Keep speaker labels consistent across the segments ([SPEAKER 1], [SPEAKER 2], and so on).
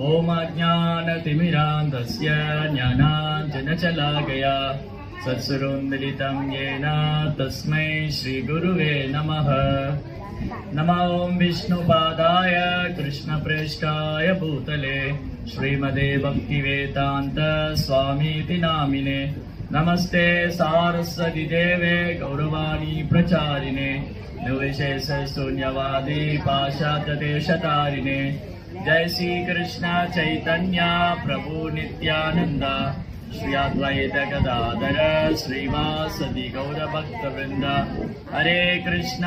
[SPEAKER 1] ओम अज्ञानतिमिरान्धस्य ज्ञानाञ्जनशलाकया सत्सुरोन्मिलितं येन तस्मै श्रीगुरुवे नमः। नमो ॐ विष्णुपादाय कृष्णप्रेष्ठाय भूतले श्रीमते भक्तिवेदान्त स्वामीति नामिने। नमस्ते सारस्वती देवे गौरवाणी प्रचारिणे निर्विशेष शून्यवादी पाश्चात्य देशतारिणे। जय श्री कृष्ण चैतन्य प्रभु नित्यानंद श्री अद्वैत गदाधर श्रीवासदि गौर भक्त वृंद। हरे कृष्ण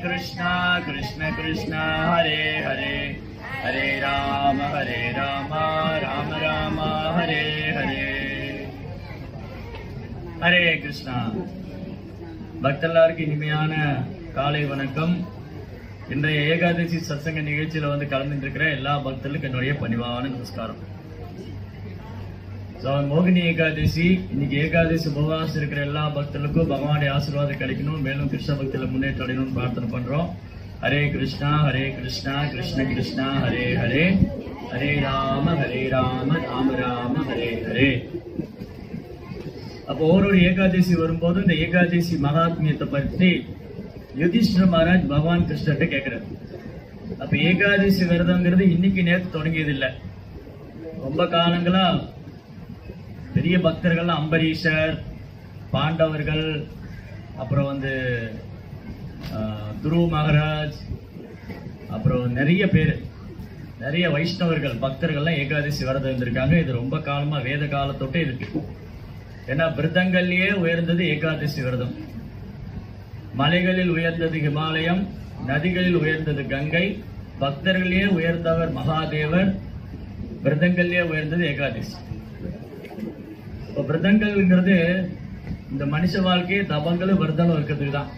[SPEAKER 1] कृष्ण कृष्ण हरे हरे, हरे राम राम राम हरे हरे। हरे कृष्णा। பக்தர்களுக்கு இனிமையான காலை வணக்கம். இன்றைய ஏகாதசி சத்சங்க நிகழ்ச்சியில கலந்துருக்கிற எல்லா பக்தர்களுக்கும் என்னுடைய பணிவான நமஸ்காரம். மோகினி ஏகாதசி, இன்னைக்கு ஏகாதசி உபவாசம் இருக்கிற எல்லா பக்தர்களுக்கும் பகவானுடைய ஆசீர்வாதம் கிடைக்கணும், மேலும் கிருஷ்ண பக்தியில முன்னேற்றம் அடையணும்னு பிரார்த்தனை பண்றோம். ஹரே கிருஷ்ணா கிருஷ்ண கிருஷ்ணா ஹரே ஹரே, ஹரே ராம ராம ராம ஹரே ஹரே. அப்போ ஒரு ஏகாதசி வரும்போது இந்த ஏகாதசி மகாத்மியத்தை பற்றி யுதிஷ்டிர மகாராஜ் பகவான் கிருஷ்ணர்கிட்ட கேட்கிறார். அப்ப ஏகாதசி விரதம்ங்கிறது இன்னைக்கு நேற்று தொடங்கியது இல்லை. ரொம்ப காலங்களா பெரிய பக்தர்கள் அம்பரீஷர், பாண்டவர்கள், அப்புறம் துருவ மகாராஜ், அப்புறம் நிறைய பேர், நிறைய வைஷ்ணவர்கள் பக்தர்கள்லாம் ஏகாதசி விரதம் இருந்திருக்காங்க. இது ரொம்ப காலமா வேத காலத்தொட்டே இருக்கு. ஏன்னா விரதங்கள்லயே உயர்ந்தது ஏகாதசி விரதம். மலைகளில் உயர்ந்தது ஹிமாலயம், நதிகளில் உயர்ந்தது கங்கை, பக்தர்களே உயர்ந்தவர் மகாதேவர், விரதங்கள்லயே உயர்ந்தது ஏகாதசி. இப்போ விரதங்கள்ங்கிறது இந்த மனுஷ வாழ்க்கையே தபங்களும் விரதங்களும் இருக்கிறதுக்கு தான்.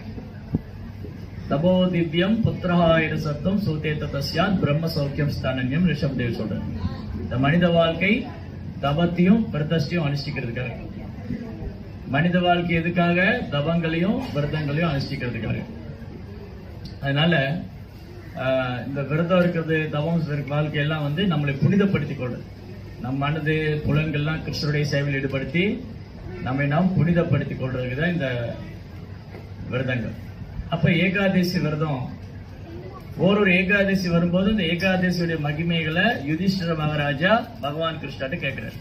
[SPEAKER 1] தபோ திவ்யம் புத்திரஹாயிர சத்தம் சூதேத தஸ்யாத் பிரம்ம சௌக்கியம் ஸ்தானன்யம் ரிஷப்தேவ் சொல்றார். இந்த மனித வாழ்க்கை தபத்தையும் விரதத்தையும் அனுஷ்டிக்கிறதுக்காக. மனித வாழ்க்கை எதுக்காக? தபங்களையும் விரதங்களையும் அனுஷ்டிக்கிறதுக்காக. அதனால இந்த விரதம் இருக்கிறது, தவம் வாழ்க்கை எல்லாம் நம்மளை புனிதப்படுத்திக் கொள்றது. நம் மனது புலன்கள்லாம் கிருஷ்ணருடைய சேவையில் ஈடுபடுத்தி நம்மை நாம் புனிதப்படுத்திக் கொள்றதுக்கு தான் இந்த விரதங்கள். அப்ப ஏகாதசி விரதம், ஒரு ஏகாதசி வரும்போது இந்த ஏகாதசியுடைய மகிமைகளை யுதிஷ்டிர மகாராஜா பகவான் கிருஷ்ணர்ட்ட கேட்கிறார்.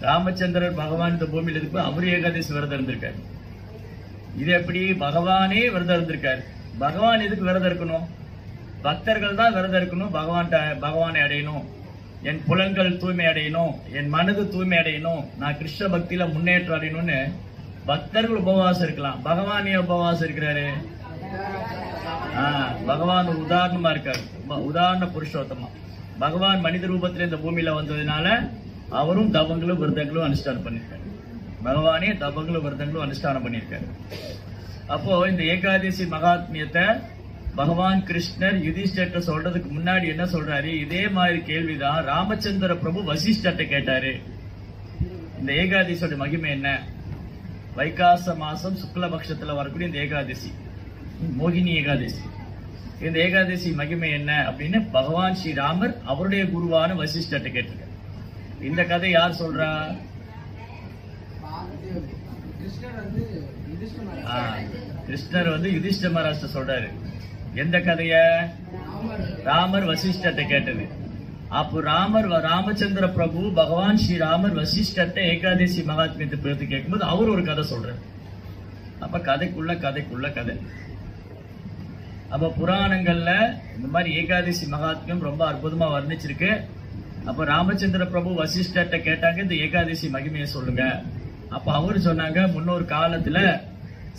[SPEAKER 1] ராமச்சந்திரர் பகவான் இந்த பூமியில் இருக்கு, அவரு ஏகாதசி விரதம் இருந்திருக்காரு. இது எப்படி? பகவானே விரதம் இருந்திருக்காரு. பகவான் எதுக்கு விரதம் இருக்கணும்? பக்தர்கள் தான் விரதம் இருக்கணும். பகவானை அடையணும், என் புலன்கள் தூய்மை அடையணும், என் மனது தூய்மை அடையணும், நான் கிருஷ்ண பக்தியில முன்னேற்றம் அடையணும்னு பக்தர்கள் உபவாசம் இருக்கலாம். பகவானே உபவாசம் இருக்கிறாரு. பகவான் ஒரு உதாரணமா இருக்காரு, உதாரண புருஷோத்தமா. பகவான் மனித ரூபத்துல இந்த பூமியில வந்ததுனால அவரும் தபங்களும் விரதங்களும் அனுஷ்டானம் பண்ணிருக்காரு. பகவானே தபங்களும் விரதங்களும் அனுஷ்டானம் பண்ணிருக்காரு. அப்போ இந்த ஏகாதசி மகாத்மியத்தை பகவான் கிருஷ்ணர் யுதிஷ்டர்ட்ட சொல்றதுக்கு முன்னாடி என்ன சொல்றாரு? இதே மாதிரி கேள்விதான் ராமச்சந்திர பிரபு வசிஷ்டர்ட்ட கேட்டாரு. இந்த ஏகாதசியோட மகிமை என்ன? வைகாச மாசம் சுக்லபக்ஷத்துல வரக்கூடிய இந்த ஏகாதசி, மோகினி ஏகாதசி, இந்த ஏகாதசி மகிமை என்ன அப்படின்னு பகவான் ஸ்ரீராமர் அவருடைய குருவான வசிஷ்டர்ட்ட கேட்டிருக்காரு. இந்த கதை யார் சொல்றா? கிருஷ்ணர் யுதிஷ்டிர மகாராஜ்ட்ட சொல்றாரு. எந்த கதைய? ராமர் வசிஷ்டர்ட்ட கேட்டது. அப்போ ராமச்சந்திர பிரபு பகவான் ஸ்ரீராமர் வசிஷ்டர்ட்ட ஏகாதசி மகாத்மியத்தை பற்றி கேட்கும்போது அவர் ஒரு கதை சொல்றாரு. அப்ப கதைக்குள்ள கதை. அப்ப புராணங்கள்ல இந்த மாதிரி ஏகாதசி மகாத்மியம் ரொம்ப அற்புதமா வர்ணிச்சிருக்கு. அப்ப ராமச்சந்திர பிரபு வசிஷ்டர்ட்ட கேட்டாங்க, இந்த ஏகாதசி மகிமையை சொல்லுங்க. அப்ப அவரு சொன்னாங்க, முன்னொரு காலத்துல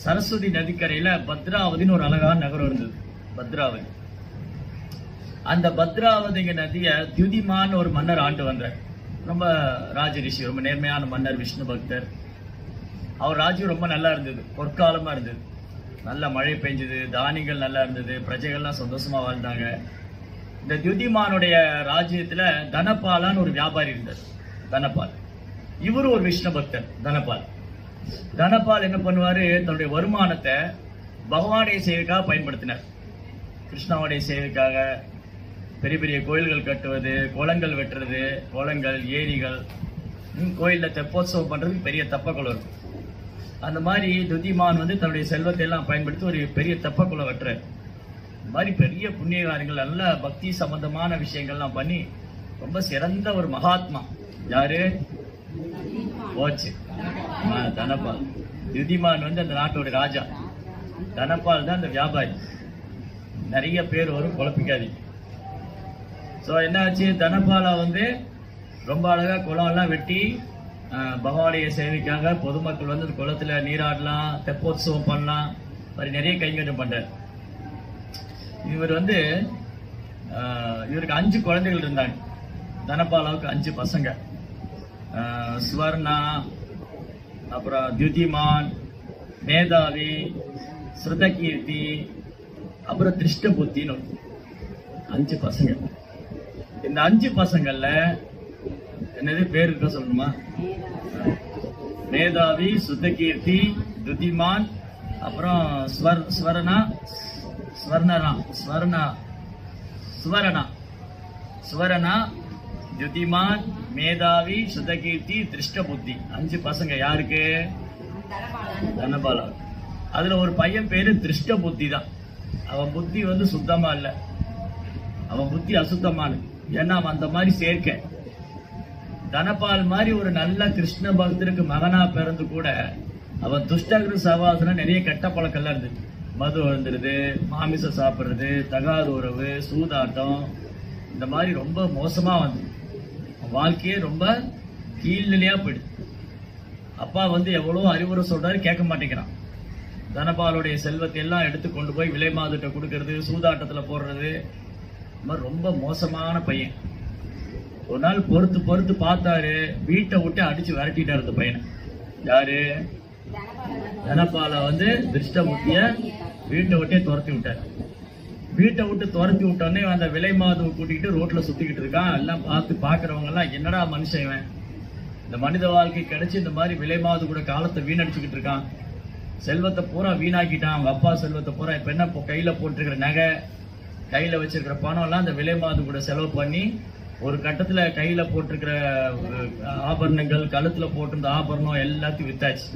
[SPEAKER 1] சரஸ்வதி நதிக்கரையில பத்ராவதினு ஒரு அழகான நகரம் இருந்தது. பத்ராவதி. அந்த பத்ராவதிங்க நதிய தியுதிமான் ஒரு மன்னர் ஆண்டு வந்தார். ரொம்ப ராஜரிஷி, ரொம்ப நேர்மையான மன்னர், விஷ்ணு பக்தர். அவர் ராஜ்யம் ரொம்ப நல்லா இருந்தது, பொற்காலமா இருந்தது. நல்ல மழை பெஞ்சது, தானியங்கள் நல்லா இருந்தது, பிரஜைகள்லாம் சந்தோஷமா வாழ்ந்தாங்க. இந்த தியுதிமானுடைய ராஜ்யத்துல தனபாலான்னு ஒரு வியாபாரி இருந்தார். தனபால் இவரு ஒரு விஷ்ணு பக்தர். தனபால் என்ன பண்ணுவாரு? தன்னுடைய வருமானத்தை பகவானுடைய சேவைக்காக பயன்படுத்தினார். கிருஷ்ணாவுடைய சேவைக்காக, பெரிய பெரிய கோயில்கள் கட்டுவது, குளங்கள் வெட்டுறது, குளங்கள், ஏரிகள், கோயிலில் தெப்போத்சவம் பண்ணுறதுக்கு பெரிய தெப்பக்குளம் இருக்கும். அந்த மாதிரி துதிமான் வந்து தன்னுடைய செல்வத்தை எல்லாம் பயன்படுத்தி ஒரு பெரிய தெப்பக்குளம் வெட்டுறாரு. இந்த மாதிரி பெரிய புண்ணிய காரியங்கள், நல்ல பக்தி சம்பந்தமான விஷயங்கள்லாம் பண்ணி ரொம்ப சிறந்த ஒரு மகாத்மா. யாரு? போச்சு தனபால். துதிமான் வந்து அந்த நாட்டோட ராஜா, தனபால் தான் அந்த வியாபாரி. நிறைய பேர் வரும், குழப்பிக்காதீங்க. ஸோ என்னாச்சு, தனபாலா வந்து ரொம்ப அழகா குளம் எல்லாம் வெட்டி பகவானுடைய சேவைக்காக பொதுமக்கள் வந்து அந்த குளத்துல நீராடலாம், தெப்போத்சவம் பண்ணலாம், மாதிரி நிறைய கைங்கரியம் பண்றாரு. இவர் வந்து இவருக்கு 5 குழந்தைகள் இருந்தாங்க. தனபாலாவுக்கு 5 பசங்க. ஸ்வர்ணா, அப்புறம் துதிமான், மேதாவி, ஸ்ருதகீர்த்தி, அப்புறம் திருஷ்டபுத்தின்னு 5 பசங்க. இந்த 5 பசங்கள்ல என்னது பேர் இருக்க சொல்லணுமா? மேதாவி, ஸ்ருதகீர்த்தி, துதிமான், அப்புறம் ஸ்வரணா, துதிமான், மேதாவி, ஸ்ருதகீர்த்தி, திருஷ்டபுத்தி. 5 பசங்க. யாருக்கு? தனபாலா. அதுல ஒரு பையன் பேரு திருஷ்டபுத்தி தான். அவன் புத்தி வந்து சுத்தமா இல்ல, அவன் புத்தி அசுத்தமான. ஏன்னா அவன் அந்த மாதிரி சேர்க்க. தனபால் மாதிரி ஒரு நல்ல கிருஷ்ண பக்தருக்கு மகனா பிறந்து கூட அவன் துஷ்டகிரு சவாசனம் நிறைய கெட்ட பழக்கம்லாம் இருந்துச்சு. மது அருந்துறது, மாமிசம் சாப்பிட்றது, தகாத உறவு, சூதாட்டம், இந்த மாதிரி ரொம்ப மோசமா வந்து வாழ்க்கையே ரொம்ப கீழ்நிலையா போயிடுது. அப்பா வந்து எவ்வளோ அறிவுரை சொல்றாரு, கேட்க மாட்டேங்கிறான். தனபாலுடைய செல்வத்தை எல்லாம் எடுத்து கொண்டு போய் விலை மாதுட்ட கொடுக்கறது, சூதாட்டத்துல போடுறது, இந்த மாதிரி ரொம்ப மோசமான பையன். ஒரு நாள் பொறுத்து பார்த்தாரு, வீட்டை விட்டு அடிச்சு விரட்டிட்டாரு அந்த பையனை. யாரு? தனபால வந்து திருஷ்டபுத்திய வீட்டை விட்டே துரத்தி விட்டார். வீட்டை விட்டு துரத்தி விட்டோடனே அந்த விலை மாதுவை கூட்டிகிட்டு ரோட்ல சுத்திக்கிட்டு இருக்கான். எல்லாம் பாக்குறவங்க எல்லாம், என்னடா மனுஷன் இவன், இந்த மனித வாழ்க்கை கிடைச்சு இந்த மாதிரி விலை மாது கூட காலத்தை வீணடிச்சுக்கிட்டு இருக்கான், செல்வத்தை பூரா வீணாக்கிட்டான். அவங்க அப்பா செல்வத்தை பூரா இப்ப என்ன, கையில போட்டிருக்கிற நகை, கையில வச்சிருக்கிற பணம் எல்லாம் அந்த விலை மாது கூட செலவு பண்ணி ஒரு கட்டத்துல கையில போட்டிருக்கிற ஆபரணங்கள், கழுத்துல போட்டிருந்த ஆபரணம் எல்லாத்தையும் வித்தாச்சு.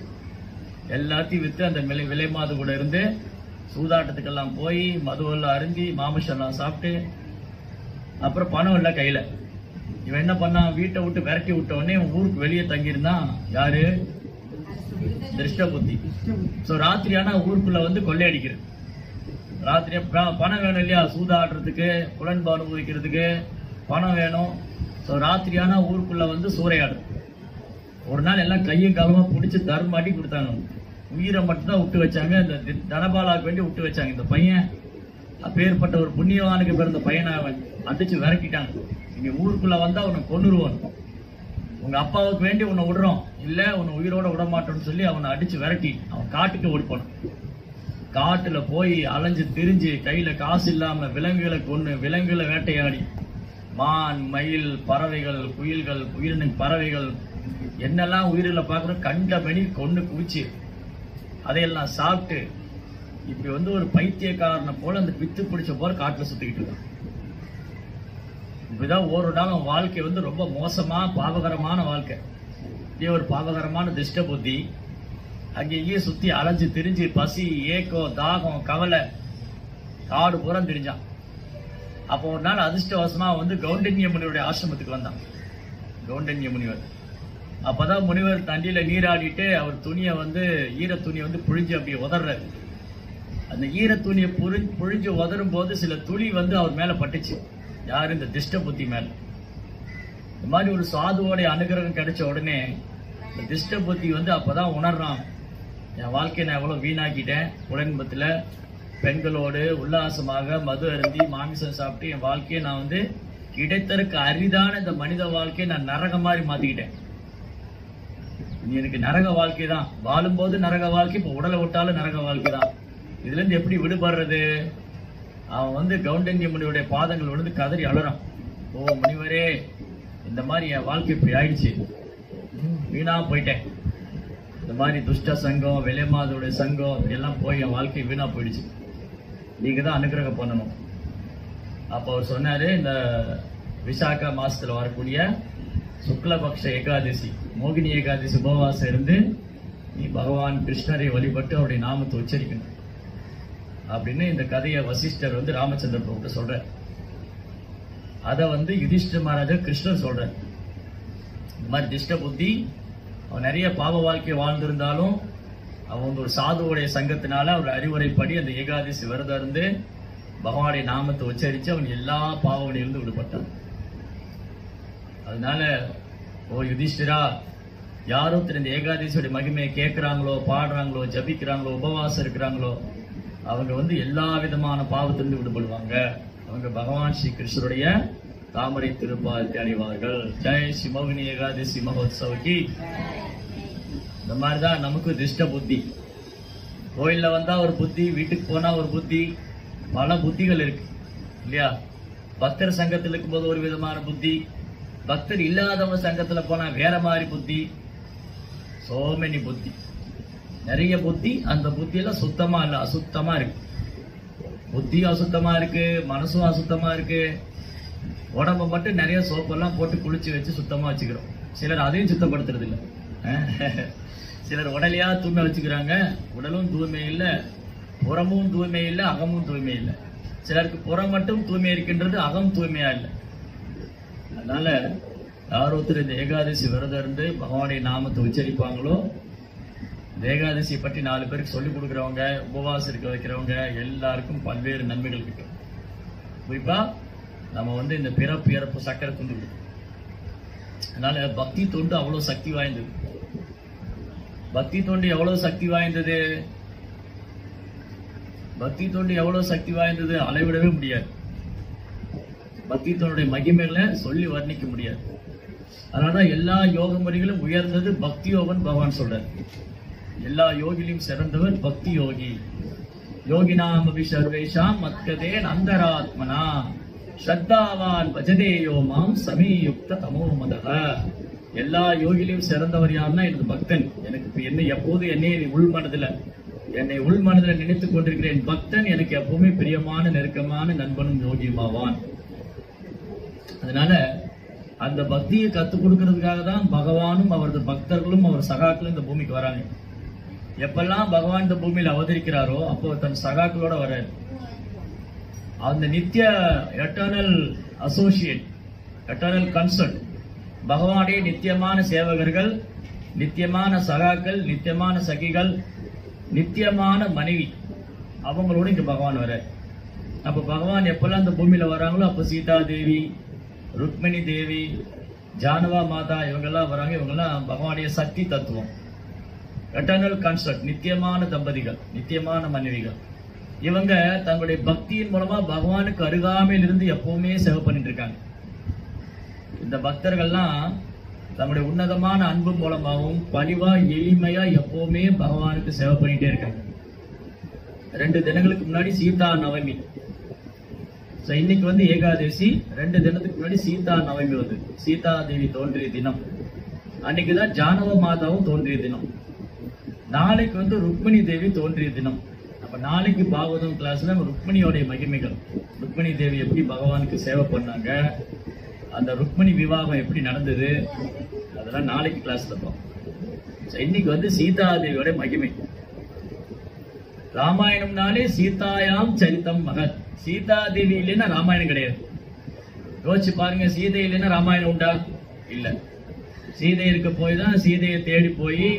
[SPEAKER 1] எல்லாத்தையும் வித்து அந்த விலை மாது கூட இருந்து சூதாட்டத்துக்கெல்லாம் போய் மதுவெல்லாம் அருந்தி மாமிசெல்லாம் சாப்பிட்டு, அப்புறம் பணம் இல்லை கையில. இவன் என்ன பண்ணான், வீட்டை விட்டு விரட்டி விட்ட உடனே ஊருக்கு வெளியே தங்கியிருந்தான். யாரு? திருஷ்டபுத்தி. ஸோ ராத்திரி ஆனா ஊருக்குள்ள வந்து கொள்ளையடிக்கிறது. ராத்திரி பணம் வேணும் இல்லையா, சூதாடுறதுக்கு, புலன்பு அனுபவிக்கிறதுக்கு பணம் வேணும். ஸோ ராத்திரியானா ஊருக்குள்ள வந்து சூறையாடு. ஒரு நாள் எல்லாம் கையும் காலமா பிடிச்சி தர்மாட்டி கொடுத்தாங்க. உயிரை மட்டும் தான் விட்டு வச்சாங்க. இந்த தனபாலாவுக்கு வேண்டி விட்டு வச்சாங்க. இந்த பையன் அப்பேற்பட்ட ஒரு புண்ணியவானுக்கு பிறந்த பையனை அடிச்சு விரட்டிட்டாங்க. இங்க ஊருக்குள்ள வந்தா உன்னை கொன்னுருவான், உங்க அப்பாவுக்கு வேண்டி உன்னை விடுறோம், இல்ல உன்னை உயிரோட விட மாட்டோம்னு சொல்லி அவனை அடிச்சு விரட்டி அவன் காட்டுக்கு ஓடிப்பான். காட்டுல போய் அலைஞ்சு திரிஞ்சு கையில காசு இல்லாம விலங்குகளை கொன்னு, விலங்குகளை வேட்டையாடி, மான், மயில், பறவைகள், குயில்கள், உயிரின பறவைகள் என்னெல்லாம் உயிரில பார்க்கணும் கண்டபடி கொண்டு குவிச்சு அதையெல்லாம் சாப்பிட்டு இப்படி வந்து ஒரு பைத்தியக்காரனை போல அந்த பித்து பிடிச்ச போல காட்டுல சுத்திக்கிட்டு இருக்கான். இப்படிதான் ஒரு நாள் அவன் வாழ்க்கை வந்து ரொம்ப மோசமா பாவகரமான வாழ்க்கை. இதே ஒரு பாவகரமான திருஷ்ட புத்தி. அங்கேயே சுத்தி அலைஞ்சு திரிஞ்சு பசி, ஏக்கம், தாகம், கவலை, காடு பூரா திரிஞ்சான். அப்போ ஒரு நாள் அதிர்ஷ்டவசமா வந்து கௌண்டன்ய முனிவருடைய ஆசிரமத்துக்கு வந்தான். கௌண்டன்ய முனிவர் அப்பதான் முனிவர் தண்ணியில நீராடிட்டு அவர் துணியை வந்து ஈர துணியை வந்து புழிஞ்சு அப்படி உதறாரு. அந்த ஈர துணியை புழிஞ்சு உதரும் போது சில துளி வந்து அவர் மேல பட்டுச்சு. யாரு? இந்த திஷ்ட புத்தி மேல. இந்த மாதிரி ஒரு சாதுவோடைய அனுகிரகம் கிடைச்ச உடனே இந்த திஷ்ட புத்தி வந்து அப்பதான் உணர்றான், என் வாழ்க்கையை நான் எவ்வளவு வீணாக்கிட்டேன், உடன்பத்துல பெண்களோடு உல்லாசமாக மது அருந்தி மாமிசம் சாப்பிட்டு என் வாழ்க்கையை நான் வந்து கிடைத்தருக்கு அரிதான இந்த மனித வாழ்க்கையை நான் நரக மாதிரி மாத்திக்கிட்டேன். எனக்கு நரக வாழ்க்கை தான், வாழும்போது நரக வாழ்க்கை, இப்ப உடலை விட்டாலும் நரக வாழ்க்கை தான். இதுல இருந்து எப்படி விடுபடுறது? அவன் வந்து கௌண்டன்ய முனிவருடைய பாதங்கள் விழுந்து கதறி அழறான். ஓ முனிவரே, இந்த மாதிரி என் வாழ்க்கை இப்படி ஆயிடுச்சு, வீணா போயிட்டேன். இந்த மாதிரி துஷ்ட சங்கம், விலைமாதோடைய சங்கம் எல்லாம் போய் என் வாழ்க்கை வீணா போயிடுச்சு. நீங்க தான் அனுகிரகம் பண்ணணும். அப்போ அவர் சொன்னாரு, இந்த விசாக மாசத்துல வரக்கூடிய சுக்லபக்ஷ ஏகாதசி, மோகினி ஏகாதசி உபவாசம் இருந்து நீ பகவான் கிருஷ்ணரை வழிபட்டு அவருடைய நாமத்தை உச்சரிக்கணும் அப்படின்னு இந்த கதையை வசிஷ்டர் ராமச்சந்திர பிரபுட்ட சொல்ற. அதை யுதிஷ்டிர மகாராஜா கிருஷ்ணர் சொல்ற. இந்த மாதிரி திஷ்ட புத்தி, அவன் நிறைய பாவ வாழ்க்கை வாழ்ந்திருந்தாலும் அவன் ஒரு சாதுவோடைய சங்கத்தினால அவர் அறிவுரைப்படி அந்த ஏகாதசி விரதம் இருந்து பகவானுடைய நாமத்தை உச்சரித்து அவன் எல்லா பாவங்களிலிருந்து விடுபட்டான். அதனால ஓ யுதிஷ்டிரா, யாரும் இந்த ஏகாதசியோட மகிமையை கேட்கிறாங்களோ, பாடுறாங்களோ, ஜபிக்கிறாங்களோ, உபவாசம் இருக்கிறாங்களோ, அவங்க எல்லா விதமான பாவத்திலிருந்து விடுபடுவாங்க. அவங்க பகவான் ஸ்ரீ கிருஷ்ணருடைய தாமரை திருப்பாதத்தை அடைவார்கள். ஜெய் ஸ்ரீ மோகினி ஏகாதசி மகோத்சவக்கு. இந்த மாதிரிதான் நமக்கு திஷ்ட புத்தி. கோயில்ல வந்தா ஒரு புத்தி, வீட்டுக்கு போனா ஒரு புத்தி, பல புத்திகள் இருக்கு இல்லையா? பக்தர் சங்கத்தில் இருக்கும்போது ஒரு விதமான புத்தி, பக்தர் இல்லாதவங்க சங்கத்துல போனா வேற மாதிரி புத்தி, சோ மெனி புத்தி, நிறைய புத்தி. அந்த புத்தியெல்லாம் சுத்தமா இல்ல, அசுத்தமா இருக்கு. புத்தி அசுத்தமா இருக்கு, மனசும் அசுத்தமா இருக்கு. உடம்ப மட்டும் நிறைய சோப்பெல்லாம் போட்டு குளிச்சு வச்சு சுத்தமா வச்சுக்கிறோம். சிலர் அதையும் சுத்தப்படுத்துறது இல்லை. சிலர் உடலையா தூய்மை வச்சுக்கிறாங்க, உடலும் தூய்மை இல்லை, புறமும் தூய்மை இல்லை, அகமும் தூய்மை இல்லை. சிலருக்கு புறம் மட்டும் தூய்மை இருக்கின்றது, அகம் தூய்மையா இல்லை. அதனால யார் ஒருத்தர் இந்த ஏகாதசி விரதம் இருந்து பகவானுடைய நாமத்தை உச்சரிப்பாங்களோ, இந்த ஏகாதசி பற்றி 4 பேருக்கு சொல்லிக் கொடுக்குறவங்க, உபவாசம் இருக்க வைக்கிறவங்க எல்லாருக்கும் பல்வேறு நன்மைகள் கிட்டும். குறிப்பா நம்ம இந்த பிறப்பு இறப்பு சக்கரை துண்டு. அதனால பக்தி தொண்டு அவ்வளவு சக்தி வாய்ந்தது. பக்தி தொண்டு எவ்வளவு சக்தி வாய்ந்தது, பக்தி தொண்டு எவ்வளவு சக்தி வாய்ந்தது அளவிடவே முடியாது. பக்தி தொண்டுடைய மகிமைகளை சொல்லி வர்ணிக்க முடியாது. அதனாலதான் எல்லா யோக முறைகளும் உயர்ந்தது பக்தி யோகன் பகவான் சொல்றார். எல்லா யோகிலையும் சிறந்தவர் பக்தி யோகி. யோகினாம் அபி சர்வேஷாம் மத்கதேன் அந்தராத்மனா ஸ்ரத்தாவான் பஜதேயோ மாம் சமீயுக்த தமோமதஹ. எல்லா யோகிலையும் சிறந்தவர் யாருன்னா எனது பக்தன். எனக்கு என்னை எப்போது என்னை உள் மனதில் நினைத்துக் கொண்டிருக்கிறேன். பக்தன் எனக்கு எப்பவுமே பிரியமான நெருக்கமான நண்பனும் யோகியுமாவான். அதனால அந்த பக்தியை கத்துக் கொடுக்கறதுக்காக தான் பகவானும் அவரது பக்தர்களும் அவர் சகாக்களும் இந்த பூமிக்கு வராங்க. எப்பெல்லாம் பகவான் இந்த பூமியில் அவதரிக்கிறாரோ அப்போ தன் சகாக்களோட வர்றாரு. அந்த நித்திய எட்டர்னல் அசோசியேட், எட்டர்னல் கன்சர்ட், பகவானுடைய நித்தியமான சேவகர்கள், நித்தியமான சகாக்கள், நித்தியமான சகிகள், நித்தியமான மனைவி, அவங்களோட இங்க பகவான் வர. அப்ப பகவான் எப்பெல்லாம் இந்த பூமியில வராங்களோ அப்ப சீதா தேவி, ருக்மிணி தேவி, ஜானவா மாதா இவங்கெல்லாம் வராங்க. இவங்கெல்லாம் பகவானுடைய சக்தி தத்துவம், எட்டர்னல் கன்சர்ட், நித்தியமான தம்பதிகள், நித்தியமான மனைவிகள். இவங்க தங்களுடைய பக்தியின் மூலமா பகவானுக்கு அருகாமையில் இருந்து எப்பவுமே சேவை பண்ணிட்டு இருக்காங்க. இந்த பக்தர்கள்லாம் தங்களுடைய உன்னதமான அன்பு மூலமாகவும் பணிவா எளிமையா எப்பவுமே பகவானுக்கு சேவை பண்ணிட்டே இருக்காங்க. 2 தினங்களுக்கு முன்னாடி சீதா நவமி. இன்னைக்கு ஏகாதசி. 2 தினத்துக்கு முன்னாடி சீதா நவமி சீதா தேவி தோன்றிய தினம். அன்னைக்குதான் ஜானவ மாதாவும் தோன்றிய தினம். நாளைக்கு ருக்மிணி தேவி தோன்றிய தினம். அப்ப நாளைக்கு பாகவதம் கிளாஸ்ல ருக்மிணியோடைய மகிமைகள், ருக்மிணி தேவி எப்படி பகவானுக்கு சேவை பண்ணாங்க, அந்த ருக்மிணி விவாகம் எப்படி நடந்தது, அதெல்லாம் நாளைக்கு கிளாஸ்ல பார்ப்போம். இன்னைக்கு சீதா தேவியோட மகிமை. ராமாயணம்னாலே சீதாயாம் சரித்தம் மகத். சீதா தேவி இல்லைன்னா ராமாயணம் கிடையாது. யோசிச்சு பாருங்க, சீதை இல்லைன்னா ராமாயணம் உண்டா? இல்ல. சீதை இருக்க போய் தான் சீதையை தேடி போய்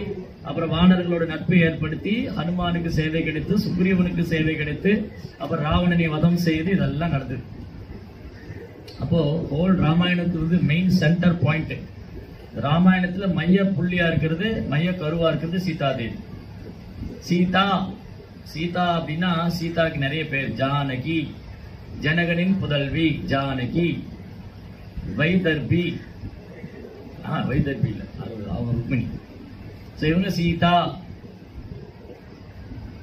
[SPEAKER 1] அப்புறம் வானர்களோட நட்பை ஏற்படுத்தி ஹனுமானுக்கு சேவை கிடைத்து, சுக்ரீவனுக்கு சேவை கிடைத்து, அப்புறம் ராவணனை வதம் செய்து இதெல்லாம் நடந்தது. அப்போ ஹோல் ராமாயணத்துக்கு மெயின் சென்டர் பாயிண்ட், ராமாயணத்துல மைய புள்ளியா இருக்கிறது, மைய கருவா இருக்கிறது சீதா தேவி. சீதா, சீதா அப்படின்னா சீதாக்கு நிறைய பேர். ஜானகி, ஜனகனின் புதல்வி ஜானகி. வைதர்பி, வைதர்பி இல்ல, அவங்க ருக்மிணி. இவங்க சீதா.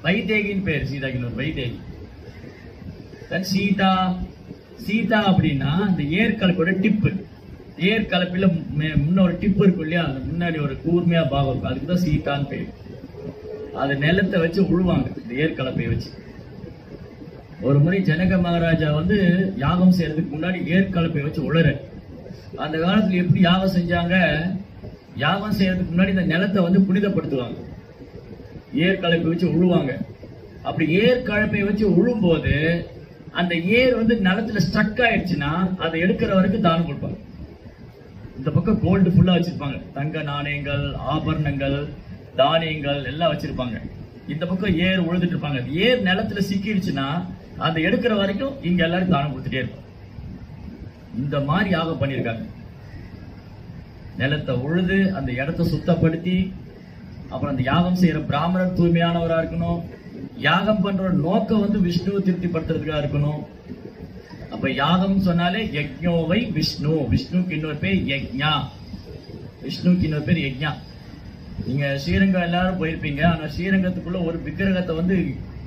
[SPEAKER 1] வைதேகின் பேர் சீதாக்கு, வைதேகி. சீதா, சீதா அப்படின்னா இந்த ஏற்கலப்போட டிப்பு, ஏற்கலப்பில முன்ன ஒரு டிப்பு இருக்கும் இல்லையா, அந்த முன்னாடி ஒரு கூர்மையா பாகம் இருக்கும், அதுக்குதான் சீதான்னு பேர். அது நிலத்தை வச்சு உழுவாங்க இந்த ஏற்கலப்பையை வச்சு. ஒரு முறை ஜனக மகாராஜா வந்து யாகம் செய்யறதுக்கு முன்னாடி ஏற்கலப்பை வச்சு உழற. அந்த காலத்துல எப்படி யாகம் செஞ்சாங்க, யாகம் செய்யறதுக்கு முன்னாடி இந்த நிலத்தை வந்து புனிதப்படுத்துவாங்க, ஏற்கலப்பை வச்சு உழுவாங்க. அப்படி ஏற்கலப்பை வச்சு உழும் போது அந்த ஏர் வந்து நிலத்துல ஸ்ட்ரக் ஆயிடுச்சுன்னா அதை எடுக்கிற வரைக்கும் தானம் கொடுப்பாங்க. இந்த பக்கம் கோல்டு ஃபுல்லா வச்சிருப்பாங்க, தங்க நாணயங்கள், ஆபரணங்கள், தானியங்கள் எல்லாம் வச்சிருப்பாங்க. இந்த பக்கம் ஏர் உழுதுட்டு இருப்பாங்க. ஏர் நிலத்துல சிக்கிடுச்சுன்னா அதை எடுக்கிற வரைக்கும் இங்க எல்லாரும் தானம் கொடுத்துட்டே இருப்பாங்க. இந்த மாதிரி யாகம் பண்ணியிருக்காங்க. நிலத்தை உழுது அந்த இடத்தை சுத்தப்படுத்தி, அப்புறம் அந்த யாகம் செய்யற பிராமணர் தூய்மையானவரா இருக்கணும். யாகம் பண்ற நோக்கம் வந்து விஷ்ணுவை திருப்திப்படுத்துறதுக்காக இருக்கணும். அப்ப யாகம் சொன்னாலே யஜ்ஞோவை விஷ்ணு, விஷ்ணுக்கு இன்னொரு பேர் யஜ்ஞா, விஷ்ணுக்கு இன்னொரு பேர் யஜ்ஞா. நீங்க ஸ்ரீரங்கம் எல்லாரும் போயிருப்பீங்க. ஆனா ஸ்ரீரங்கத்துக்குள்ள ஒரு விக்கிரகத்தை வந்து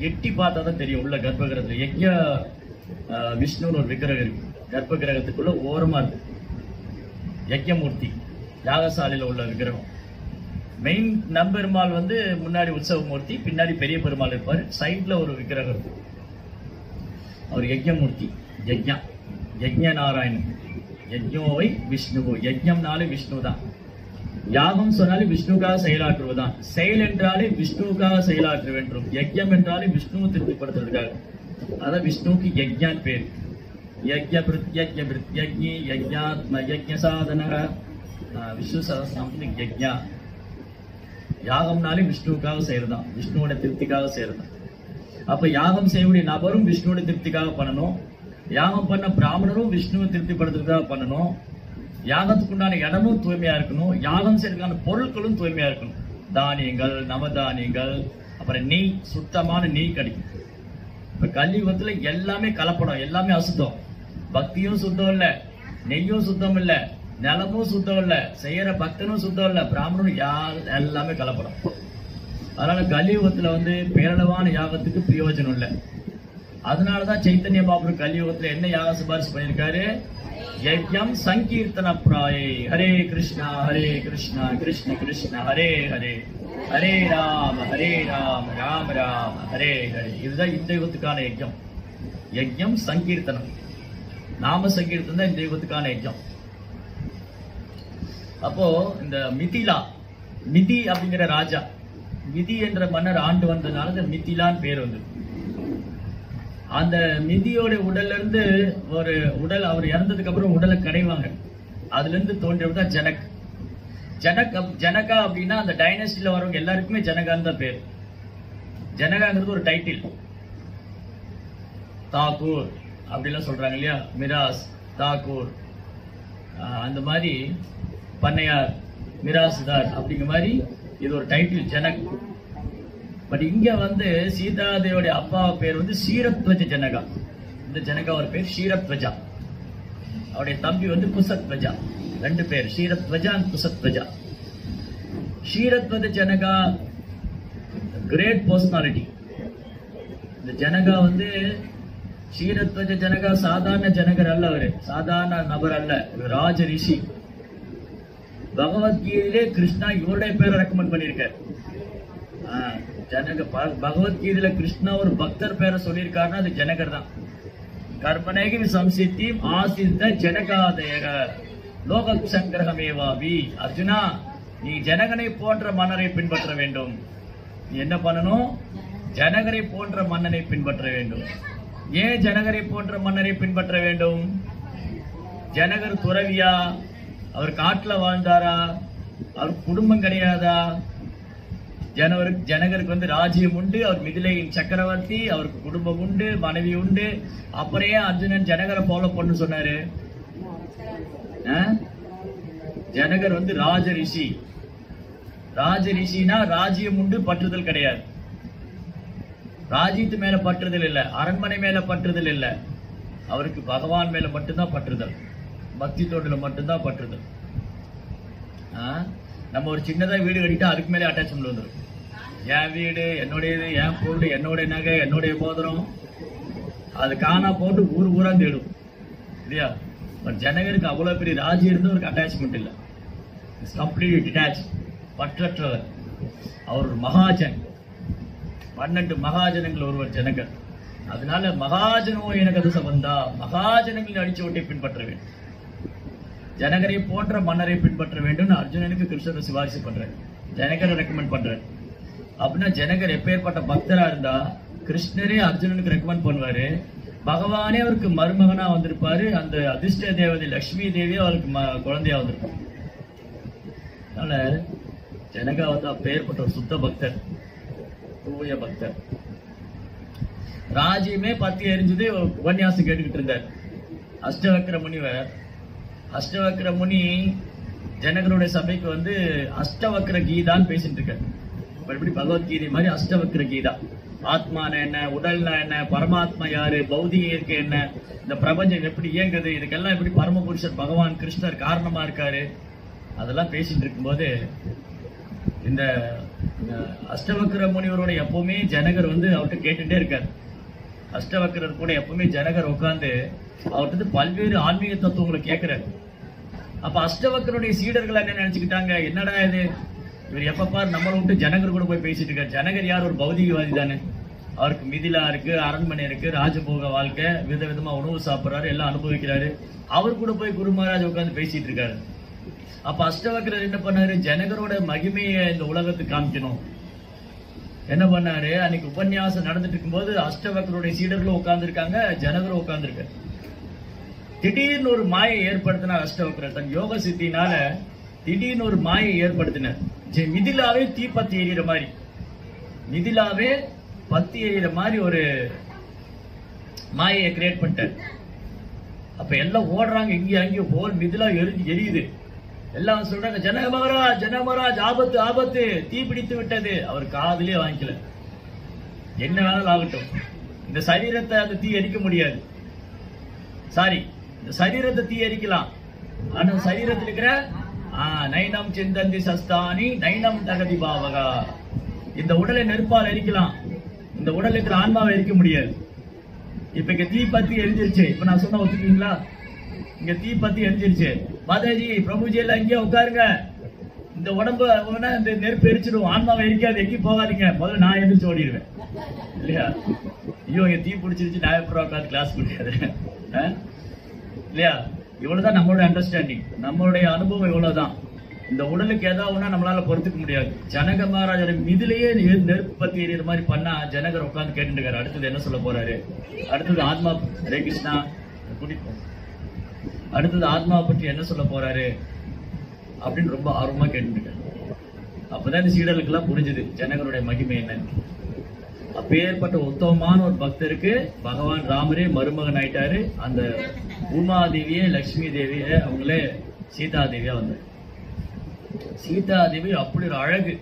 [SPEAKER 1] எட்டி பார்த்தா தான் தெரியும். உள்ள கர்ப்பகிரகத்துல யஜ்ஞ விஷ்ணுன்னு ஒரு விக்கிரகம் இருக்கு. கர்ப்பகிரகத்துக்குள்ள ஓரமா இருக்கு யஜ்ஞமூர்த்தி, யாகசாலையில உள்ள விக்கிரகம். மெயின் நம்பெருமாள் வந்து முன்னாடி உற்சவ மூர்த்தி, பின்னாடி பெரிய பெருமாள் இருப்பார், சைட்ல ஒரு விக்கிரகம் இருக்கும். அவர் யஜ்ஞமூர்த்தி, யஜ்ஞா, யஜ்ஞ நாராயணன். யஜ்ஞோவை விஷ்ணு, யஜ்ஞம்னாலே விஷ்ணு தான். யாகம் சொன்னாலே விஷ்ணுக்காக செயலாற்றுவதுதான். செயல் என்றாலே விஷ்ணுவுக்காக செயலாற்ற வேண்டும். யஜ்ஞம் என்றாலே விஷ்ணுவை திருப்திப்படுத்துறதுக்காக. அதான் விஷ்ணுவுக்கு யஜ்ஞான் பேர். யஜ்ஞ பிரத்யஜ்ஞ பிரத்யஜ்ஞி யஜ்ஞாத்ம யஜ்ஞ சாதன விஷ்ணு சஹஸ்ரநாமத்துல யஜ்ஞா. யாகம்னாலே விஷ்ணுவுக்காக செய்யறதான், விஷ்ணுவோட திருப்திக்காக செய்யறதான். அப்ப யாகம் செய்யக்கூடிய நபரும் விஷ்ணுவோட திருப்திக்காக பண்ணணும். யாகம் பண்ண பிராமணரும் விஷ்ணுவை திருப்திப்படுத்துறதுக்காக பண்ணணும். யாகத்துக்கு உண்டான இடமும் தூய்மையா இருக்கணும். யாகம் செய்யறதுக்கான பொருட்களும் தூய்மையா இருக்கணும். தானியங்கள், நவதானியங்கள், அப்புறம் நெய், சுத்தமான நெய் கிடைக்கும். இப்ப கலியுகத்துல எல்லாமே கலப்படம், எல்லாமே அசுத்தம். பக்தியும் சுத்தம் இல்ல, நெய்யும் சுத்தம் இல்ல, நிலமும் சுத்தம் இல்ல, செய்யற பக்தனும் சுத்தம் இல்ல, பிராமணனும் எல்லாமே கலப்படம். அதனால கலியுகத்துல வந்து பேரளவான யாகத்துக்கு பிரயோஜனம் இல்லை. அதனாலதான் சைத்தன்ய மகாபிரபு கலியுகத்துல என்ன யாக சிபாரிசு பண்ணியிருக்காரு? யஜ்ஞம் சங்கீர்த்தன பிராயே, ஹரே கிருஷ்ணா கிருஷ்ண கிருஷ்ண ஹரே ஹரே, ஹரே ராம ராம ராம ஹரே ஹரே. இதுதான் இந்த யுகத்துக்கான யஜ்ஞம். யஜ்ஞம் சங்கீர்த்தனம், நாம சங்கீர்த்தனம் தான் இந்த யுகத்துக்கான யஜ்ஞம். அப்போ இந்த மிதி அப்படிங்கிற ராஜா, மிதி என்ற மன்னர் ஆண்டு வந்ததுனால இந்த மிதிலான்னு பேர் வந்து. அந்த மிதியோட உடல்ல இருந்து ஒரு உடல், அவர் இறந்ததுக்கு அப்புறம் உடலை கடைவாங்க. அதுல இருந்து தோன்றியவர் தான் ஜனக். ஜனகா அப்படின்னா அந்த டைனஸ்டில வரவங்க எல்லாருக்குமே ஜனகான்னு தான் பேர். ஜனகாங்கிறது ஒரு டைட்டில். தாக்கூர் அப்படிலாம் சொல்றாங்க இல்லையா, மிராஸ், தாக்கூர், அந்த மாதிரி பண்ணையார், மிராசுதார் அப்படிங்கிற மாதிரி இது ஒரு டைட்டில் ஜனக். பட் இங்க வந்து சீதாதேவியோட அப்பா பேர் வந்து ஷீரத்வஜ ஜனகா. இந்த ஜனகா ஒரு பேர் ஷீரத்வஜா. அவருடைய தம்பி வந்து குசத்வஜா. ரெண்டு பேர், Shiradhwaja and Kushadhwaja. Shiradhwaja Janaka great personality. இந்த ஜனகா வந்து ஷீரத்வஜ ஜனகா சாதாரண ஜனகர் அல்ல, அவரு சாதாரண நபர் அல்ல, ராஜ ரிஷி. பகவத்கீதையிலே கிருஷ்ணா இவருடைய பேரை ரெக்கமெண்ட் பண்ணியிருக்காரு. பகவத்கீதையில கிருஷ்ணா ஒரு பக்தர் பேரை சொல்லியிருக்காருன்னா அது ஜனகர் தான். கற்பனைக்கு சம்சித்தி ஆசித்த ஜனகாதேக லோக சங்கிரகமேவாவி. அர்ஜுனா, நீ ஜனகனை போன்ற மன்னரை பின்பற்ற வேண்டும். நீ என்ன பண்ணணும்? ஜனகரை போன்ற மன்னனை பின்பற்ற வேண்டும். ஏன் ஜனகரை போன்ற மன்னரை பின்பற்ற வேண்டும்? ஜனகர் துறவியா? அவர் காட்டுல வாழ்ந்தாரா? அவர் குடும்பம் கிடையாதா? ஜனகருக்கு வந்து ராஜ்யம் உண்டு, அவர் மிதிலையின் சக்கரவர்த்தி, அவருக்கு குடும்பம் உண்டு, மனைவி உண்டு. அப்புறம் ஏன் அர்ஜுனன் ஜனகரை ஃபாலோ பண்ணு சொன்னாரு? ஜனகர் வந்து ராஜ ரிஷி. ராஜ ரிஷினா ராஜ்யம் உண்டு, பற்றுதல் கிடையாது. ராஜ்யத்து மேல பற்றுதல் இல்ல, அரண்மனை மேல பற்றுதல் இல்ல, அவருக்கு பகவான் மேல மட்டும்தான் பற்றுதல், பக்தி தோட்டல மட்டும்தான் பற்றுதல். நம்ம ஒரு சின்னதா வீடு கட்டிட்டா அதுக்கு மேலே அட்டாச்மெண்ட் வந்துடும். என் வீடு என்னுடையது, என் பொருள், என்னுடைய நகை, என்னுடைய மோதிரம், அது காணா போட்டு ஊர் ஊரா தேடும் இல்லையா? பட் ஜனகருக்கு அவ்வளவு பெரிய ராஜ்யம் இருந்து அவருக்கு அட்டாச்மெண்ட் இல்லை. Complete detach, பற்றற்றவர். அவர் ஒரு மகாஜன், 12 மகாஜனங்கள் ஒருவர் ஜனகர். அதனால மகாஜனோ எனக்கு அது சம்பந்தா, மகாஜனங்களின் அடிச்சுவட்டை பின்பற்ற வேண்டும், ஜனகரை போன்ற மன்னரை பின்பற்ற வேண்டும். அர்ஜுனனுக்கு கிருஷ்ணரை சிபாரிசு பண்றாரு, ஜனகரை ரெக்கமெண்ட் பண்றாரு. அப்படின்னா ஜனகர் எப்பேற்பட்ட பக்தரா இருந்தா கிருஷ்ணரே அர்ஜுனனுக்கு ரெக்கமெண்ட் பண்ணுவாரு. பகவானே அவருக்கு மருமகனா வந்திருப்பாரு. அந்த அதிர்ஷ்ட தேவதை லட்சுமி தேவியே அவருக்கு குழந்தையா வந்திருப்பாரு. அதனால ஜனகா வந்து அப்பேற்பட்ட ஒரு சுத்த பக்தர், தூய பக்தர். ராஜ்யமே பத்தி எரிஞ்சது உபன்யாசம் கேட்டுக்கிட்டு இருந்தார் அஷ்டவக்ர முனிவர். அஷ்டவக்ர முனி ஜனகருடைய சபைக்கு வந்து அஷ்டவக்ர கீதான்னு பேசிட்டு இருக்காரு. எப்படி பகவத்கீதை மாதிரி அஷ்டவக்ர கீதா. ஆத்மான என்ன, உடல்னா என்ன, பரமாத்மா யாரு, பௌதிக இயற்கை என்ன, இந்த பிரபஞ்சம் எப்படி இயங்குது, இதுக்கெல்லாம் எப்படி பரமபுருஷர் பகவான் கிருஷ்ணர் காரணமா இருக்காரு, அதெல்லாம் பேசிட்டு இருக்கும்போது இந்த அஷ்டவக்ர முனிவரோட எப்பவுமே ஜனகர் வந்து அவர்கிட்ட கேட்டுட்டே இருக்காரு. அஷ்டவக்ரர் கூட எப்பவுமே ஜனகர் உட்கார்ந்து அவர்கிட்ட பல்வேறு ஆன்மீக தத்துவங்களை கேட்கிறாரு. அப்ப அஷ்டவக்ரனுடைய சீடர்கள் என்ன நினைச்சுக்கிட்டாங்க, என்னடா இது, இவர் எப்ப பாரு நம்மளை விட்டு ஜனகர் கூட போய் பேசிட்டு இருக்காரு. ஜனகர் யார், ஒரு பௌதிகவாதி தானே. அவருக்கு மிதிலா இருக்கு, அரண்மனை இருக்கு, ராஜபோக வாழ்க்கை, விதவிதமா உணவு சாப்பிட்றாரு, எல்லாம் அனுபவிக்கிறாரு. அவர் கூட போய் குரு மகாராஜ் உட்கார்ந்து பேசிட்டு இருக்காரு. அப்ப அஷ்டவக்ரர் என்ன பண்ணாரு, ஜனகரோட மகிமையை இந்த உலகத்துக்கு காமிக்கணும். என்ன பண்ணாரு, அன்னைக்கு உபன்யாசம் நடந்துட்டு இருக்கும்போது அஷ்டவக்ரருடைய சீடர்களும் உட்கார்ந்து இருக்காங்க, ஜனகரும் உட்கார்ந்து இருக்காரு. திடீர்னு ஒரு மாயை ஏற்படுத்தினார் அஷ்டவக்ரர். தன் யோக சித்தினால திடீர்னு ஒரு மாயை ஏற்படுத்தினார். மிதிலாவே தீப்பத்தி எறிகிற மாதிரி, மிதிலாவே பத்தி எறிகிற மாதிரி ஒரு மாயையை கிரியேட் பண்ணிட்டார். அப்ப எல்லாம் ஓடுறாங்க, இங்கே அங்கேயும் போர் மிதிலா எரியுது. எல்லாம் சொல்றாங்க, ஜனக மகாராஜ் ஆபத்து ஆபத்து, தீ பிடித்து விட்டது. அவர் காதலே வாங்கிக்கல. என்ன வேணாலும் ஆகட்டும், இந்த சரீரத்தை அந்த தீ எரிக்க முடியாது. சாரி, இந்த சரீரத்தை தீ எரிக்கலாம், ஆனா சரீரத்தில் இருக்கிற நைனம் சிந்தந்தி சஸ்தானி நைனம் தகதி பாவகா, இந்த உடலை நெருப்பால் எரிக்கலாம், இந்த உடல் இருக்கிற ஆன்மாவை எரிக்க முடியாது. இப்ப இங்க தீ பத்தி எரிஞ்சிருச்சு. இப்ப நான் சொன்ன ஒத்துக்கீங்களா, இங்க தீ பத்தி எரிஞ்சிருச்சு. மாதாஜி பிரபுஜி எல்லாம் இங்கே உட்காருங்க, இந்த உடம்பு இந்த நெருப்பு எரிச்சிடும், ஆன்மாவை எரிக்காது, எங்கேயும் போகாதீங்க. முதல்ல நான் எந்திரிச்சு ஓடிடுவேன் இல்லையா. ஐயோ இங்க தீ பிடிச்சிருச்சு, நான் எப்பறம் உட்காந்து கிளாஸ் முடியாது இல்லையா. இவ்வளவுதான் நம்மளோட அண்டர்ஸ்டாண்டிங், நம்மளுடைய அனுபவம் இவ்வளவுதான். இந்த உடலுக்கு ஏதாவது நம்மளால பொறுத்துக்க முடியாது. ஜனக மகாராஜோட மிதிலேயே நெருப்பு பத்தி எறிகிற மாதிரி பண்ணா ஜனகர் உட்காந்து கேட்டுட்டு இருக்காரு. அடுத்தது என்ன சொல்ல போறாரு, அடுத்தது ஆத்மா, ஹரே கிருஷ்ணா குடிப்போம், அடுத்தது ஆத்மாவை பற்றி என்ன சொல்ல போறாரு அப்படின்னு ரொம்ப ஆர்வமா கேட்டுட்டு. அப்பதான் இந்த சீடர்களுக்கு எல்லாம் புரிஞ்சுது ஜனகருடைய மகிமை என்னன்னு. அப்பேற்பட்ட உத்தமமான ஒரு பக்தருக்கு பகவான் ராமரே மருமகன் ஆயிட்டாரு. அந்த உமாதேவியே லட்சுமி தேவியே அவங்களே சீதா தேவியா வந்தார். சீதா தேவி அப்படி ஒரு அழகு,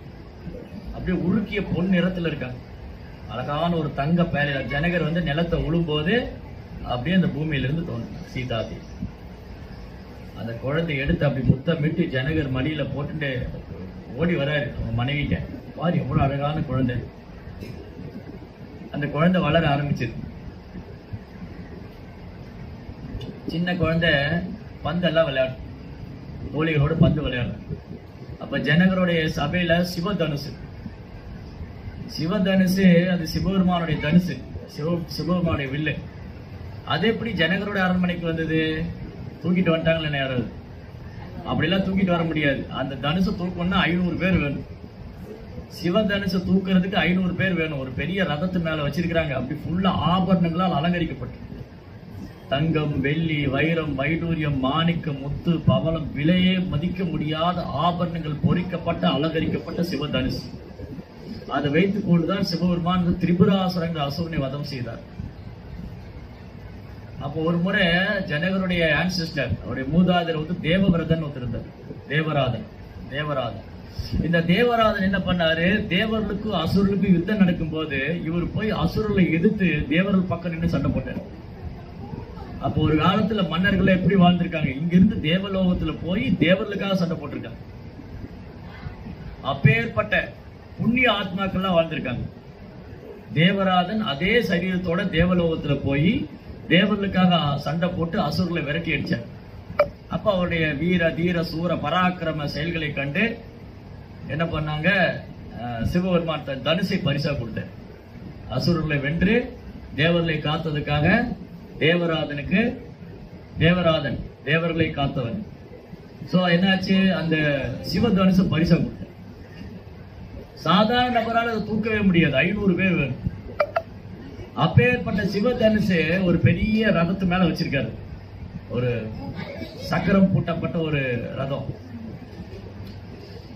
[SPEAKER 1] அப்படியே உருக்கிய பொன் நிறத்துல இருக்காங்க, அழகான ஒரு தங்க பேரையில. ஜனகர் வந்து நிலத்தை உழும்போது அப்படியே அந்த பூமியிலிருந்து தோணும் சீதா தேவி. அந்த குழந்தை எடுத்து அப்படி முத்தமிட்டு ஜனகர் மடியில போட்டுட்டு ஓடி வராரு அவங்க மனைவிட்ட. பாரு எவ்வளவு அழகான குழந்தை. அந்த குழந்தை வளர ஆரம்பிச்சது. சின்ன குழந்தை பந்தெல்லாம் விளையாடும், தோழிகளோட பந்து விளையாடும். அப்ப ஜனகருடைய சபையில சிவதனுசு, சிவதனுசு அது சிவபெருமானுடைய தனுசு, சிவபெருமானுடைய வில்லு. அது எப்படி ஜனகருடைய அரண்மனைக்கு வந்தது? தூக்கிட்டு வந்துட்டாங்களே யாராவது? அப்படிலாம் தூக்கிட்டு வர முடியாது. அந்த தனுசை தூக்கணும்னா 500 பேர் வேணும். சிவதனுசை தூக்குறதுக்கு 500 பேர் வேணும். ஒரு பெரிய ரதத்து மேல வச்சிருக்கிறாங்க, அப்படி ஃபுல்லா ஆபரணங்களால் அலங்கரிக்கப்பட்டு, தங்கம், வெள்ளி, வைரம், வைடூரியம், மாணிக்கம், முத்து, பவளம், விலையே மதிக்க முடியாத ஆபரணங்கள் பொறிக்கப்பட்ட அலங்கரிக்கப்பட்ட சிவதனுசு. அதை வைத்துக் கொண்டுதான் சிவபெருமான் திரிபுராசுரங்கிற அசுரனை வதம் செய்தார். அப்போ ஒரு முறை ஜனகருடைய ஆன்சிஸ்டர், அவருடைய மூதாதையர் வந்து தேவவிரதன் ஒருத்தர், தேவராதன். இந்த தேவராதன் என்ன பண்ணாரு, தேவர்களுக்கும் அசுரர்களுக்கும் யுத்தம் நடக்கும் போது இவர் போய் அசுரர்களை எதிர்த்து தேவர்கள் பக்கம் நின்று சண்டை போட்டார். அப்போ ஒரு காலத்துல மன்னர்கள் எப்படி வாழ்ந்திருக்காங்க, இங்கிருந்து தேவலோகத்துல போய் தேவர்களுக்காக சண்டை போட்டிருக்காங்க. அப்பேற்பட்ட புண்ணிய ஆத்மாக்கள்லாம் வாழ்ந்திருக்காங்க. தேவராதன் அதே சரீரத்தோட தேவலோகத்துல போய் தேவர்களுக்காக சண்டை போட்டு அசுரர்களை விரட்டி அடிச்சார். அப்ப அவருடைய வீர தீர சூர பராக்கிரம செயல்களை கண்டு என்ன பண்ணாங்க, சிவபெருமான் தனுசை பரிசா கொடுத்தார். அசுரர்களை வென்று தேவர்களை காத்ததுக்காக தேவராதன் தேவர்களை காத்தவன். சோ என்னாச்சு, அந்த சிவதனுச பரிசம் கொடுத்த. சாதாரண நபரால் அதை தூக்கவே முடியாது, 500 பேர் வேணும். அப்பேற்பட்ட சிவதனுசு ஒரு பெரிய ரதத்து மேல வச்சிருக்காரு, ஒரு சக்கரம் பூட்டப்பட்ட ஒரு ரதம்.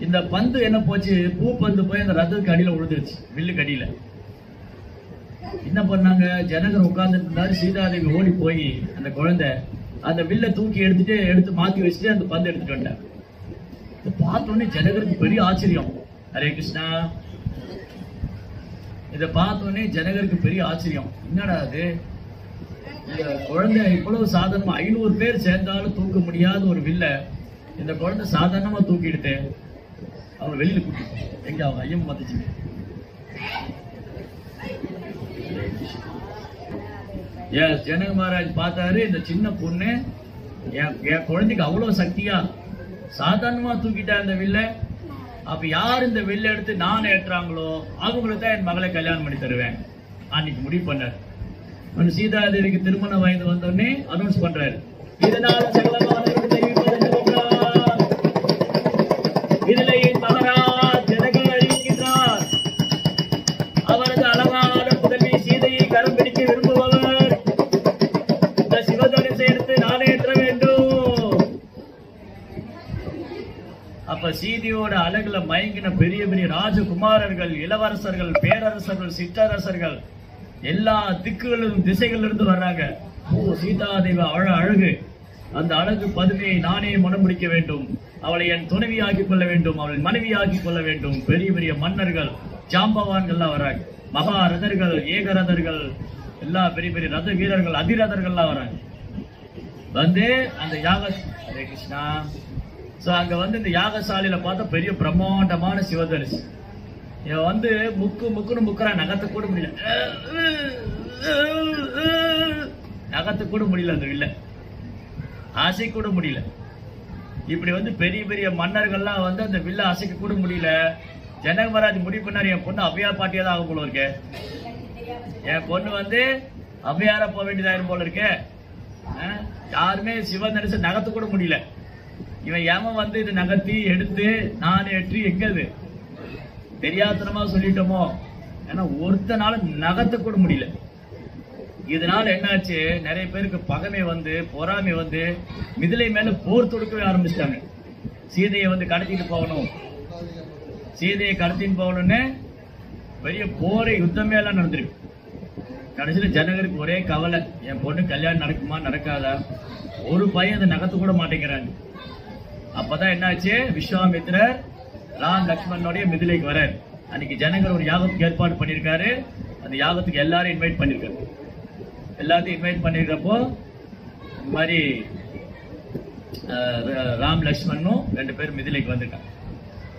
[SPEAKER 1] இந்த பந்து என்ன போச்சு, பூ பந்து போய் அந்த ரதத்துக்கு அடியில விழுந்துருச்சு, வில்லுக்கு அடியில. என்ன பண்ணாங்க, ஜனகர் உட்கார்ந்துட்டு இருந்தாரு. சீதாதேவி ஓடி போய் அந்த குழந்தை அந்த வில்ல தூக்கி எடுத்து மாத்தி வச்சுட்டு அந்த பந்து எடுத்துட்டு வந்தார். பார்த்தோன்னே ஜனகருக்கு பெரிய ஆச்சரியம். ஹரே கிருஷ்ணா. இதை பார்த்தோன்னே ஜனகருக்கு பெரிய ஆச்சரியம். என்னடா அது, இந்த குழந்தை இவ்வளவு சாதாரணமா 500 பேர் சேர்ந்தாலும் தூக்க முடியாத ஒரு வில்ல இந்த குழந்தை சாதாரணமா தூக்கிடுத்து அவங்க வெளியில கூட்டிட்டு எங்க அவங்க ஐயம் மதிச்சு. ஜனக மகாராஜ் பார்த்தாரு, இந்த சின்ன பொண்ணு என் குழந்தைக்கு அவ்வளவு சக்தியா சாதாரணமா தூக்கிட்டா இந்த வில்ல. அப்ப யார் இந்த வில்ல எடுத்து நான் ஏற்றாங்களோ அவங்களுக்கு தான் என் மகளை கல்யாணம் பண்ணி தருவேன் அன்னைக்கு முடிவு பண்ணார். சீதாதேவிக்கு திருமண வயது வந்தோடனே அனௌன்ஸ் பண்றாரு, இதனால் சகலமானவர்களுக்கு தெரிவிப்பது இதிலே என் மகராஜ் ஜனகர் அறிவிக்கின்றார். அவரது அழகான புதல்வி சீதையை கரம் பிடிக்க விரும்புபவர் இந்த சிவதனுசை எடுத்து நான் ஏற்ற வேண்டும். அப்ப சீதையோட அழகுல மயங்கின பெரிய பெரிய ராஜகுமாரர்கள், இளவரசர்கள், பேரரசர்கள், சிற்றரசர்கள் எல்லா திக்குகளிலும் திசைகளிலிருந்து வர்றாங்க. ஓ, சீதாதேவி அழகு, அந்த அழகு பதுமையை நானே மனம் முடிக்க வேண்டும், அவளை என் துணைவியாக்கிக் கொள்ள வேண்டும், அவளை மனைவியாக்கிக் கொள்ள வேண்டும். பெரிய பெரிய மன்னர்கள், ஜாம்பவான்கள்லாம் வர்றாங்க, மகாரதர்கள், ஏகரதர்கள், எல்லா பெரிய பெரிய ரத வீரர்கள், அதிரதர்கள்லாம் வர்றாங்க. வந்து அந்த ஹரே கிருஷ்ணா. அங்க வந்து இந்த யாகசாலையில பார்த்தா பெரிய பிரம்மாண்டமான சிவதனுசு. இவன் வந்து முக்குன்னு முக்குறான், நகத்தை கூட முடியல, நகத்தை கூட முடியல, அந்த வில்ல ஆசை கூட முடியல. இப்படி வந்து பெரிய பெரிய மன்னர்கள்லாம் வந்து அந்த வில்ல அசைக்க கூட முடியல. ஜனக மகாராஜ் முடிவு பண்ணாரு, என் பொண்ணு அவ்வையார் பாட்டியா தான் ஆகும் போல இருக்கு, என் பொண்ணு வந்து அவ்வையாரா போக வேண்டியதாயிரும் போல இருக்கு. யாருமே சிவதனுசு நகத்து கூட முடியல. இவன் ஏம வந்து இது நகர்த்தி எடுத்து நான் ஏற்றி எங்கது தெரியாதனமா சொல்லிட்டோமோ, ஏன்னா ஒருத்தனால நகர்த்த கூட முடியல. இதனால என்னாச்சு, நிறைய பேருக்கு பகமை வந்து பொறாமை வந்து மிதிலை மேல போர் தொடுக்கவே ஆரம்பிச்சிட்டாங்க. சீதையை வந்து கடத்திட்டு போகணும், சீதையை கடத்திட்டு போகணும்னு பெரிய போரை யுத்தமே எல்லாம் நடந்திருக்கு. கடைசியில ஜனகருக்கு ஒரே கவலை, என் பொண்ணு கல்யாணம் நடக்குமா நடக்காதா, ஒரு பையன் அதை நகர்த்த கூட மாட்டேங்கிறாங்க. அப்பதான் என்னாச்சு, விஸ்வாமித்திரர் ராம் லக்ஷ்மணனுடைய மிதிலைக்கு வர அன்னைக்கு ஜனகர் ஒரு யாகத்துக்கு ஏற்பாடு பண்ணியிருக்காரு. அந்த யாகத்துக்கு எல்லாரும் இன்வைட் பண்ணிருக்காரு. எல்லாத்தையும் இன்வைட் பண்ணிருக்கப்போ இந்த மாதிரி ராம் லக்ஷ்மணும் 2 பேர் மிதிலைக்கு வந்திருக்காங்க.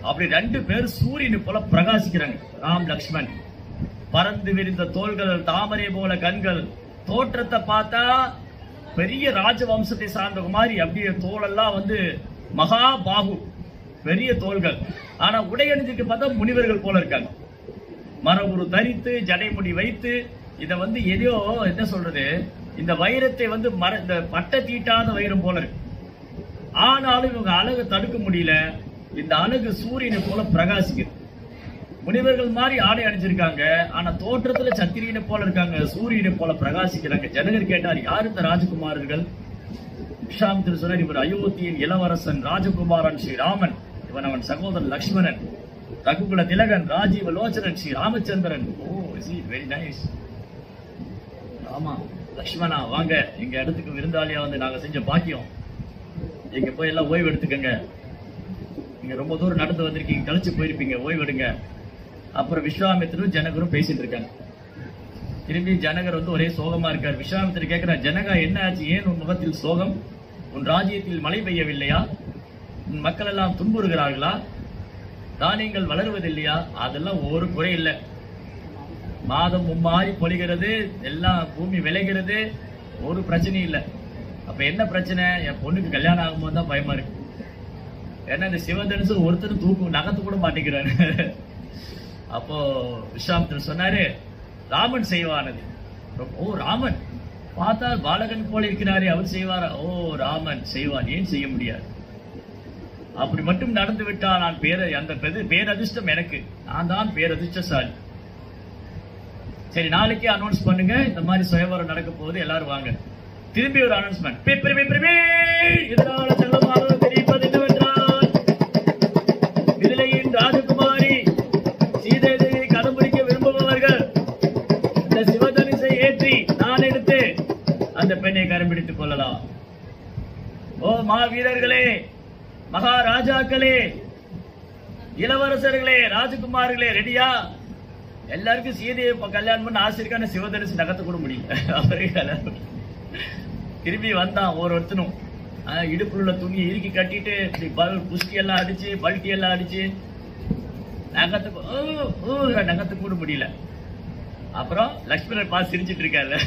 [SPEAKER 1] அப்படி 2 பேர் சூரியனை போல பிரகாசிக்கிறாங்க. ராம் லக்ஷ்மண் பறந்து விரிந்த தோள்கள், தாமரை போல கண்கள், தோற்றத்தை பார்த்தா பெரிய ராஜவம்சத்தை சார்ந்த மாதிரி, அப்படியே தோளெல்லாம் வந்து மகா பாகு, பெரிய தோள்கள். ஆனா உடையணிஞ்சுக்கு பார்த்தா முனிவர்கள் போல இருக்காங்க. மரபுரு தரித்து ஜடைமுடி வைத்து, இத வந்து எதையோ என்ன சொல்றது, இந்த வைரத்தை வந்து இந்த பட்டை தீட்டாத வைரம் போல இருக்கு. ஆனாலும் இவங்க அழகு தடுக்க முடியல. இந்த அழகு சூரியனை போல பிரகாசிக்குது. முனிவர்கள் மாதிரி ஆடை அணிஞ்சிருக்காங்க, ஆனா தோற்றத்துல சத்திரியனை போல இருக்காங்க, சூரியனை போல பிரகாசிக்கிறாங்க. ஜனகர் கேட்டார், யார் இந்த ராஜகுமாரர்கள்? விஸ்வாமித்திரர் சொன்னார், இவர் அயோத்தியின் இளவரசன் ராஜகுமாரன் ஸ்ரீராமன், இவன் அவன் சகோதரன் லக்ஷ்மணன், ரகுகுல திலகன், ராஜீவ லோச்சனன் ஸ்ரீ ராமச்சந்திரன். ஓ, வெரி நைஸ். ஆமா லக்ஷ்மணா, வாங்க எங்க இடத்துக்கு விருந்தாளியா வந்து நாங்க செஞ்ச பாக்கியம், இங்க போய் எல்லாம் ஓய்வு எடுத்துக்கங்க, நீங்க ரொம்ப தூரம் நடந்து வந்திருக்கீங்க, கழிச்சு போயிருப்பீங்க, ஓய்வு எடுங்க. அப்புறம் விஸ்வாமித்திரரும் ஜனகரும் பேசிட்டு இருக்காங்க. திரும்பி ஜனகர் வந்து ஒரே சோகமா இருக்கார். விஸ்வாமித்திரர் கேட்கிறார், ஜனகா என்ன ஆச்சு, ஏன் உன் முகத்தில் சோகம்? உன் ராஜ்யத்தில் மழை பெய்யவில்லையா? உன் மக்கள் எல்லாம் துன்புறுகிறார்களா? தானியங்கள் வளருவதில்லையா? அதெல்லாம் ஒரு குறை இல்லை. மாதம் மும்மாறி பொழிகிறது, எல்லாம் பூமி விளைகிறது, ஒரு பிரச்சனையும் இல்லை. அப்ப என்ன பிரச்சனை? என் பொண்ணுக்கு கல்யாணம் ஆகும்போது தான் பயமா இருக்கு. ஏன்னா இந்த சிவதனுசு ஒருத்தர் தூக்கு நகர்த்து கூட மாட்டேங்கிறாரு. அப்போ விஸ்வாமித்திரர் சொன்னாரு, ராமன் செய்வானது, ஓ ராமன் பார்த்தால் பாலகன் போல இருக்கிறாரே, அவர் செய்வாரா? ஓ ராமன் செய்வான், ஏன் செய்ய முடியாது? அப்படி மட்டும் நடந்து விட்டால் நான் அந்த பேரதிர்ஷ்டம் எனக்கு, நான் தான் பேரதிர்ஷ்டசாலி. சரி, நாளைக்கே அனௌன்ஸ் பண்ணுங்க, இந்த மாதிரி சுயவரம் நடக்க போகுது, எல்லாரும் வாங்க. திரும்பி ஒரு அனௌன்ஸ்மெண்ட். இதனால செல்லமாக தெரிவிப்பது என்னவென்றால், மிதிலையின் ராஜகுமாரி சீதை தேவியை கதம் பிடிக்க விரும்புபவர்கள் இந்த சிவதனுசை ஏற்றி நான் எடுத்து அந்த பெண்ணை கரம் பிடித்துக் கொள்ளலாம். ஓ மாவீரர்களே, மகாராஜாக்களே, இளவரசர்களே, ராஜகுமார்களே, ரெடியா? எல்லாருக்கும் சீதையை கல்யாணம் பண்ண ஆசை இருக்கான, சிவதனுசு நகர்த்த கூட முடியல. அவரே கல்யாணம் திரும்பி வந்தான். ஒருத்தனும் இடுப்புல உள்ள துணி இறுக்கி கட்டிட்டு குஸ்தி எல்லாம் அடிச்சு பல்ட்டி எல்லாம் அடிச்சு நகர்த்த கூட முடியல. அப்புறம் லக்ஷ்மணன் பார்த்து சிரிச்சுட்டு இருக்காரு.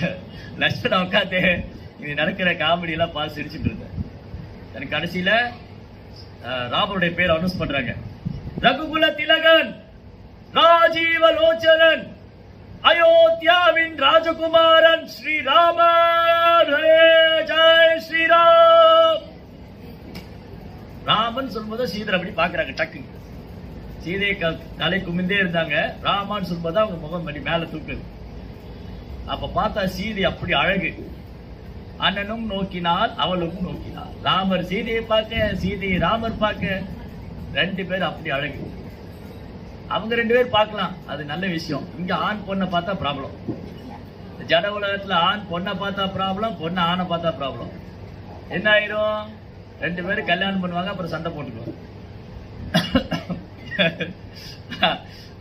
[SPEAKER 1] லக்ஷ்மணன் உட்காந்து இது நடக்கிற காமெடி எல்லாம் பார்த்து சிரிச்சுட்டு இருக்க. எனக்கு கடைசியில ராமருடைய பேர் அனௌன்ஸ் பண்றாங்க. ரகுகுல திலகன், ராஜீவலோச்சனன், அயோத்தியாவின் ராஜகுமாரன் ஸ்ரீராமன். ஜெய் ஸ்ரீராம். ராமன் சொல்லும்போது சீதர் அப்படி பாக்குறாங்க. டக்கு சீதையை தலை குமிந்தே இருந்தாங்க. ராமான்னு சொல்லும்போது அவங்க முகம் பண்ணி மேல தூக்குது. அப்ப பார்த்தா சீதை அப்படி அழகு. அண்ணனும் நோக்கினால் அவளும் நோக்கினாள். ராமர் சீதையை பார்க்க, சீதையை ராமர் பார்க்க, ரெண்டு பேர் அப்படி அழகு. அவங்க ரெண்டு பேர் பார்க்கலாம், அது நல்ல விஷயம். இங்க ஆண் பொண்ணை பார்த்தா ப்ராப்ளம். ஜட உலகத்துல ஆண் பொண்ணை பார்த்தா ப்ராப்ளம், பொண்ணை ஆணை பார்த்தா ப்ராப்ளம். என்ன ஆயிரும்? ரெண்டு பேரும் கல்யாணம் பண்ணுவாங்க, அப்புறம் சண்டை போட்டுக்குவாங்க.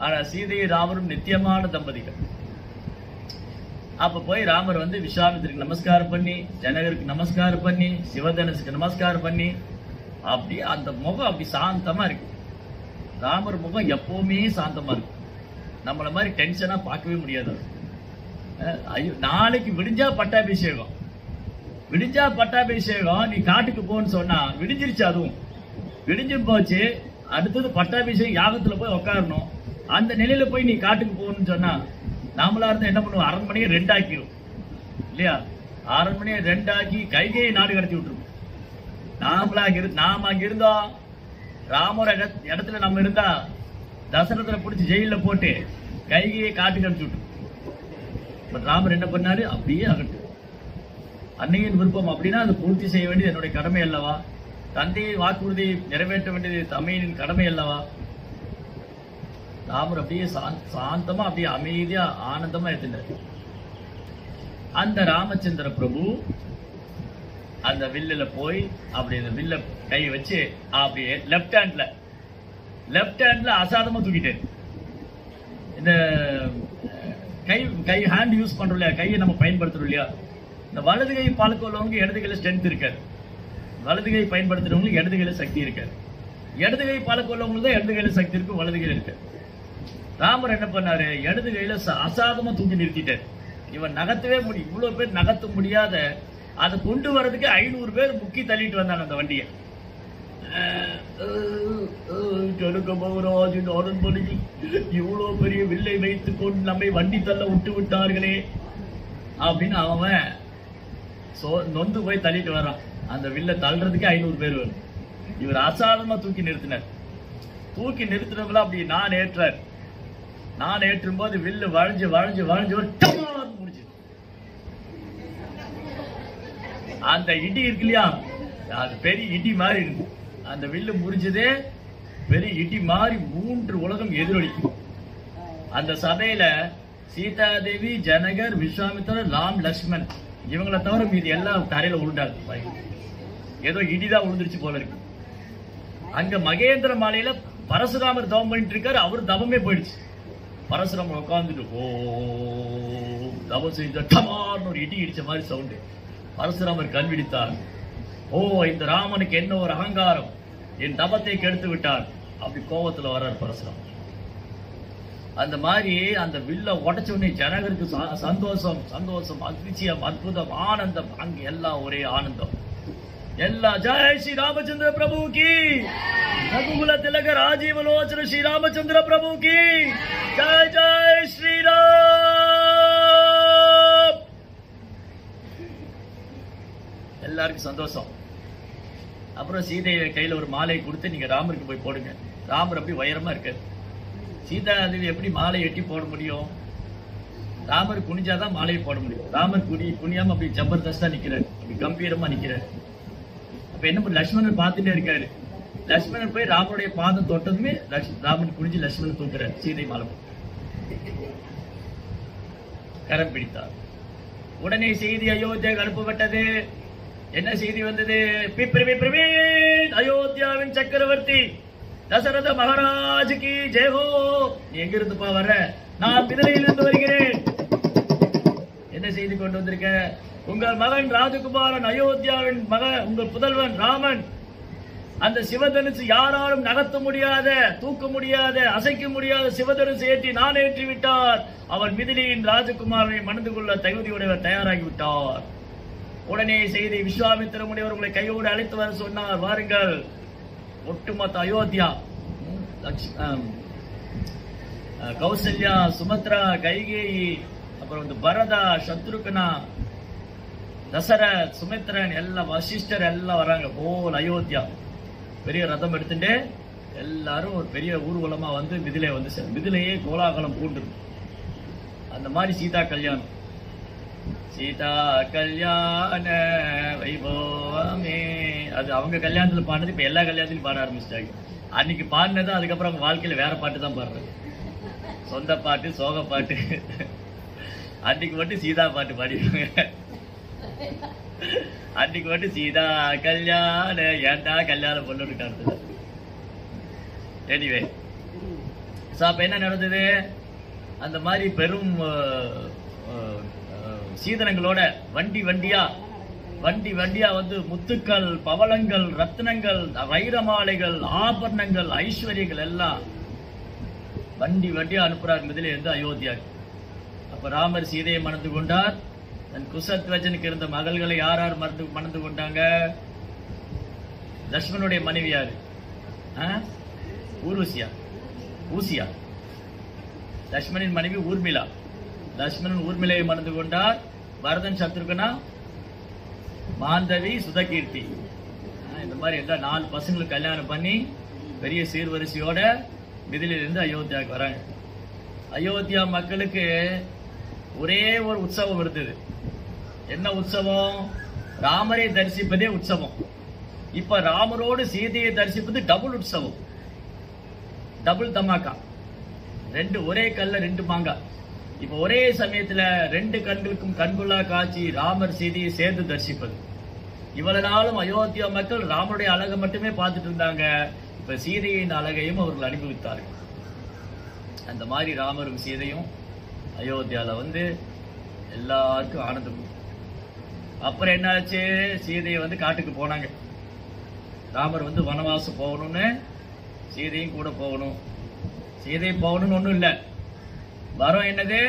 [SPEAKER 1] ஆனா சீதை ராமரும் நித்தியமான தம்பதிகள். அப்ப போய் ராமர் வந்து விஸ்வாமித்திரருக்கு நமஸ்காரம் பண்ணி, ஜனகருக்கு நமஸ்காரம் பண்ணி, சிவதனுசுக்கு நமஸ்காரம் பண்ணி, அப்படி அந்த முகம் அப்படி சாந்தமா இருக்கு. ராமர் முகம் எப்பவுமே சாந்தமா இருக்கும். நம்மள மாதிரி டென்ஷனா பார்க்கவே முடியாது. ஐயோ, நாளைக்கு விடிஞ்சா பட்டாபிஷேகம், விடிஞ்சா பட்டாபிஷேகம், நீ காட்டுக்கு போன்னு சொன்னா விடிஞ்சிருச்சு. அதுவும் விடிஞ்சு போச்சு. அடுத்தது பட்டாபிஷேகம் யாகத்துல போய் உட்காரணும். அந்த நிலையில போய் நீ காட்டுக்கு போகணும்னு சொன்னா நாமளா இருந்தா என்ன பண்ணுவோம்? அரண்மனையை 2 ஆக்கிடும் இல்லையா? அரண்மனையை 2 ஆக்கி கைகையை நாடு கடத்தி விட்டுருவோம். நாம அங்க இருந்தோம், ராமர் இடத்துல நம்ம இருந்தா தசரத்துல பிடிச்சி ஜெயில போட்டு கைகையை காட்டுக்கு அனுப்பிச்சு விட்டு. பட் ராமர் என்ன பண்ணாரு? அப்படியே ஆகட்டும், அன்னையின் விருப்பம் அப்படின்னா அதை பூர்த்தி செய்ய வேண்டியது என்னுடைய கடமை அல்லவா? தந்தையை வாக்குறுதி நிறைவேற்ற வேண்டியது தமையனின் கடமை அல்லவா? ராமர் அப்படியே சாந்தமா அப்படியே அமைதியா ஆனந்தமா எடுத்துட்டார். அந்த ராமச்சந்திர பிரபு அந்த வில்லுல போய் அப்படி இந்த வில்ல கை வச்சு அப்படியே லெப்ட் ஹேண்ட்ல அசாதமா தூக்கிட்டாரு. இந்த கை ஹேண்ட் யூஸ் பண்றோம் இல்லையா, கையை நம்ம பயன்படுத்துறோம் இல்லையா, இந்த வலது கை பழக்கம் உள்ளவங்க இடது கையில ஸ்ட்ரென்த் இருக்காது, வலது கை பயன்படுத்துறவங்களுக்கு இடது கையில சக்தி இருக்காது. இடது கை பழக்கம் உள்ளவங்களுக்கு தான் இடது கையில சக்தி இருக்கும், வலது கையில இருக்காது. ராமர் என்ன பண்ணாரு? இடது கையில அசாதமா தூக்கி நிறுத்திட்டார். இவன் நகர்த்தவே முடியும், இவ்வளவு பேர் நகர்த்த முடியாத அதை கொண்டு வர்றதுக்கு 500 பேர் முக்கி தள்ளிட்டு வந்தாங்க அந்த வண்டியை. இவ்வளவு பெரிய வில்லை வைத்துக் கொண்டு நம்மை வண்டி தள்ள விட்டு விட்டார்களே அப்படின்னு அவன் நொந்து போய் தள்ளிட்டு வரான். அந்த வில்லை தள்ளுறதுக்கு 500 பேர் வரும். இவர் அசாதமா தூக்கி நிறுத்தினார். தூக்கி நிறுத்தினவங்கள அப்படி நான் ஏற்றும் போது வில்லு வளைஞ்சு முடிச்சு. அந்த இடி இருக்கு இல்லையா, அது பெரிய இடி மாதிரி இருக்கு. அந்த வில்லு முறிஞ்சதே பெரிய இடி மாதிரி 3 உலகம் எதிரொலிக்கும். அந்த சபையில சீதா தேவி, ஜனகர், விஸ்வாமித்திரர், ராம், லக்ஷ்மண் இவங்களை தவிர மீது எல்லாம் தரையில உருண்டாங்க. ஏதோ இடிதான் உழுந்துருச்சு போல இருக்கு. அங்க மகேந்திர மாலையில பரசுராமர் தவம் பண்ணிட்டு இருக்காரு. அவரு தவமே போயிடுச்சு. பரசுராமர் உட்காந்துட்டு ஓ தவம் செஞ்ச டமார்னு ஒரு இடி இடிச்ச மாதிரி சவுண்டு. பரசுராமர் கண்விடித்தார். ஓ, இந்த ராமனுக்கு என்ன ஒரு அகங்காரம், என் தபத்தை கெடுத்து விட்டார். அப்படி கோபத்துல வர்றார் பரசுராமர். அந்த மாதிரி அந்த வில்ல உடைச்ச உடனே ஜனகருக்கு சந்தோஷம், அதிர்ச்சியம், அற்புதம், ஆனந்தம். அங்க எல்லாம் ஒரே ஆனந்தம். எல்லா ஜெய் ஸ்ரீ ராமச்சந்திர பிரபு கி, ரகுகுல திலக ராஜீவலோச்சன ஸ்ரீ ராமச்சந்திர பிரபு கி, ஜெய் ஜெய் ஸ்ரீராம். எல்லாருக்கும் சந்தோஷம். அப்புறம் சீதையை கையில ஒரு மாலையை கொடுத்து நீங்க ராமருக்கு போய் போடுங்க. ராமர் அப்படி உயரமா இருக்காரு. சீதா தேவி எப்படி மாலை எட்டி போட முடியும்? ராமர் குனிஞ்சாதான் மாலையை போட முடியும். ராமர் குனியாம அப்படி ஜபர்தஸ்தா நிக்கிறாரு, அப்படி கம்பீரமா நிக்கிறாரு. அப்ப என்ன பண்ண, லட்சுமணன் பார்த்துட்டே இருக்காரு. லட்சுமணன் போய் ராமருடைய பாதம் தொட்டதுமே ராமன் குனிஞ்சு லட்சுமணன் தூக்குறாரு. சீதை மாலை கரம் பிடித்தார். உடனே செய்தி அயோத்தியாவுக்கு அனுப்பப்பட்டது. என்ன செய்தி வந்தது? அயோத்தியாவின் சக்கரவர்த்தி தசரத மகாராஜுக்கு ஜெயஹோ. நீ எங்க இருந்துப்பா வர்ற? நான் மிதிலையிலிருந்து வருகிறேன். என்ன செய்தி கொண்டு வந்திருக்க? உங்கள் மகன் ராஜகுமாரன் அயோத்தியாவின் உங்கள் புதல்வன் ராமன் அந்த சிவதனுசு யாராலும் நகர்த்த முடியாத, தூக்க முடியாத, அசைக்க முடியாத சிவதனுசு ஏற்றி நான் ஏற்றி விட்டார். அவர் மிதிலையின் ராஜகுமாரனை மணந்து கொள்ள தகுதியுடையவர் தயாராகி விட்டார். உடனே செய்தி விஸ்வாமித்திர முனிவர் உங்களை கையோடு அழைத்து வர சொன்னார். வாருங்கள். ஒட்டுமொத்த அயோத்தியா, கௌசல்யா, சுமத்ரா, கைகேயி, அப்புறம் பரதா, சத்ருகனா, தசரத், சுமித்ரன் எல்லாம், வசிஷ்டர் எல்லாம் வராங்க. போல் அயோத்தியா பெரிய ரதம் எடுத்துட்டு எல்லாரும் ஒரு பெரிய ஊர்வலமா வந்து மிதிலை வந்து மிதிலையே கோலாகலம் பூண்டுரு. அந்த மாதிரி சீதா கல்யாணம். சீதா கல்யாண வைபவமே அது அவங்க கல்யாணத்துல பாடுறது இப்ப எல்லா கல்யாணத்திலும் பாட ஆரம்பிச்சிட்டாங்க. அன்னைக்கு பாடினது அதுக்கப்புறம் அவங்க வாழ்க்கையில வேற பாட்டு தான் பாடுறது. சொந்த பாட்டு, சோக பாட்டு. அன்னைக்கு மட்டும் சீதா பாட்டு பாடிடுவாங்க. அன்னைக்கு மட்டும் சீதா கல்யாண, ஏன்டா கல்யாணம் பொண்ணு. எனிவே, அப்ப என்ன நடந்தது? அந்த மாதிரி பெரும் சீதனங்களோட வண்டி வண்டியா வந்து முத்துக்கள், பவளங்கள், ரத்னங்கள், வைரமாலைகள், ஆபரணங்கள், ஐஸ்வர்யங்கள் எல்லாம் வண்டியா அனுப்புறார் மிதிலை இருந்து அயோத்தியாவுக்கு. அப்ப ராமர் சீதையை மணந்து கொண்டார். தன் குசத்வஜனுக்கு இருந்த மகள்களை யார் மணந்து கொண்டாங்க? லட்சுமணனுடைய மனைவி யாரு? ஊசியா. லட்சுமணின் மனைவி ஊர்மிளா. லட்சுமணன் ஊர்மிளையை மணந்து கொண்டார். பரதன் சத்ருகனா, மாந்தவி, சுதகீர்த்தி. இந்த மாதிரி எல்லா 4 பசங்களுக்கு கல்யாணம் பண்ணி பெரிய சீர்வரிசையோட மிதிலிருந்து அயோத்தியாவுக்கு வராங்க. அயோத்தியா மக்களுக்கு ஒரே ஒரு உற்சவம் இருந்தது. என்ன உற்சவம்? ராமரை தரிசிப்பதே உற்சவம். இப்ப ராமரோடு சீதையை தரிசிப்பது டபுள் உற்சவம், டபுள் தமாக்கா. ஒரே கல்ல 2 மாங்கா. இப்ப ஒரே சமயத்துல 2 கண்களுக்கும் கண்கொள்ளா காட்சி ராமர் சீதையை சேர்ந்து தரிசிப்பது. இவ்வளவு நாளும் அயோத்தியா மக்கள் ராமருடைய அழகை மட்டுமே பார்த்துட்டு இருந்தாங்க. இப்ப சீதையின் அழகையும் அவர்கள் அனுபவித்தார்கள். அந்த மாதிரி ராமரும் சீதையும் அயோத்தியால வந்து எல்லாருக்கும் ஆனந்தம். அப்புறம் என்னாச்சு? சீதையை வந்து காட்டுக்கு போனாங்க. ராமர் வந்து வனவாசம் போகணும்னு சீதையும் கூட போகணும். சீதை போகணும்னு ஒண்ணும் இல்ல. வரம் என்னது?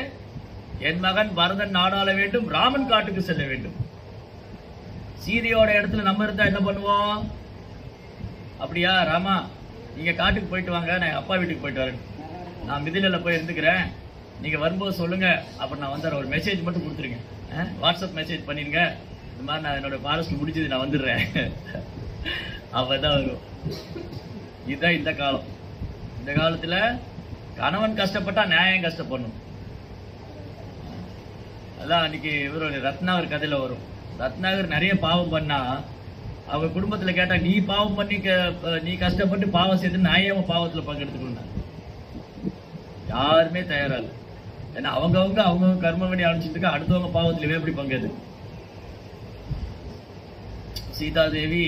[SPEAKER 1] என் மகன் பரதன் நாடாள வேண்டும், ராமன் காட்டுக்கு செல்ல வேண்டும். சீதையோட இடத்துல நம்ம இருந்தா என்ன பண்ணுவோம்? அப்படியா ராமா, நீங்க காட்டுக்கு போயிட்டு வாங்க, நான் அப்பா வீட்டுக்கு போயிட்டு வரேன், நான் மிதிலையில போய் இருந்துக்கிறேன், நீங்க வரும்போது சொல்லுங்க, அப்புறம் நான் வந்துடுறேன். ஒரு மெசேஜ் மட்டும் கொடுத்துருங்க, வாட்ஸ்அப் மெசேஜ் பண்ணிருங்க, இந்த மாதிரி நான் என்னோட ஃபாரஸ்ட் முடிச்சது நான் வந்துடுறேன். அப்பதான் வரும். இதுதான் இந்த காலம். இந்த காலத்துல கணவன் கஷ்டப்பட்டா நியாயம் கஷ்டப்படணும். அதான் அன்னைக்கு இவருடைய ரத்னாகர் கதையில வரும். ரத்னாகர் நிறைய பாவம் பண்ணா அவங்க குடும்பத்துல கேட்டா, நீ பாவம் பண்ணி நீ கஷ்டப்பட்டு பாவம் செய்து நியாயமா பாவத்துல பங்கெடுத்துக்கணும். யாருமே தயாரா இல்லை. ஏன்னா அவங்க கர்ம வழி அனுப்பிச்சுட்டு அடுத்தவங்க பாவத்துல எப்படி பங்கேது? சீதாதேவி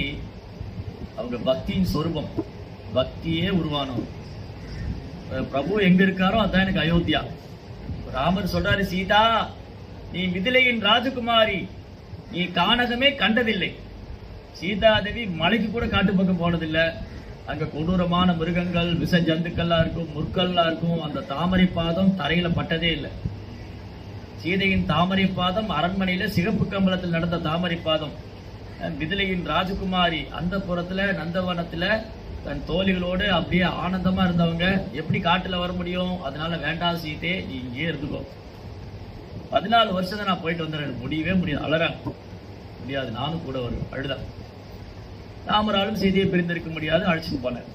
[SPEAKER 1] அவங்க பக்தியின் சொரூபம், பக்தியே உருவானோம். பிரபு எங்க இருக்காரோ அதான் எனக்கு அயோத்தியா. ராமர் சொல்றாரு, சீதா நீ மிதிலையின் ராஜகுமாரி, நீ கானகமே கண்டதில்லை. சீதாதேவி மலைக்கு கூட காட்டு பக்கம் போனதில்லை. அங்க கொடூரமான மிருகங்கள், விஷ ஜந்துக்கள்லாம் இருக்கும், முற்கள்லாம் இருக்கும். அந்த தாமரை பாதம் தரையில பட்டதே இல்லை. சீதையின் தாமரை பாதம் அரண்மனையில சிகப்பு கம்பளத்தில் நடந்த தாமரை பாதம். மிதிலையின் ராஜகுமாரி அந்த புறத்துல நந்தவனத்துல தன் தோழிகளோடு அப்படியே ஆனந்தமா இருந்தவங்க எப்படி காட்டுல வர முடியும்? அதனால வேண்டாம் சீதே, நீ இங்கே இருந்துக்கோ. 14 வருஷம் நான் போயிட்டு வந்துடுறேன், முடியவே முடியாது. அழறாங்க. முடியாது, நானும் கூட வரும் அழுதான். ராமராலும் சீதையை பிரிந்திருக்க முடியாது, அழைச்சிட்டு போனார்.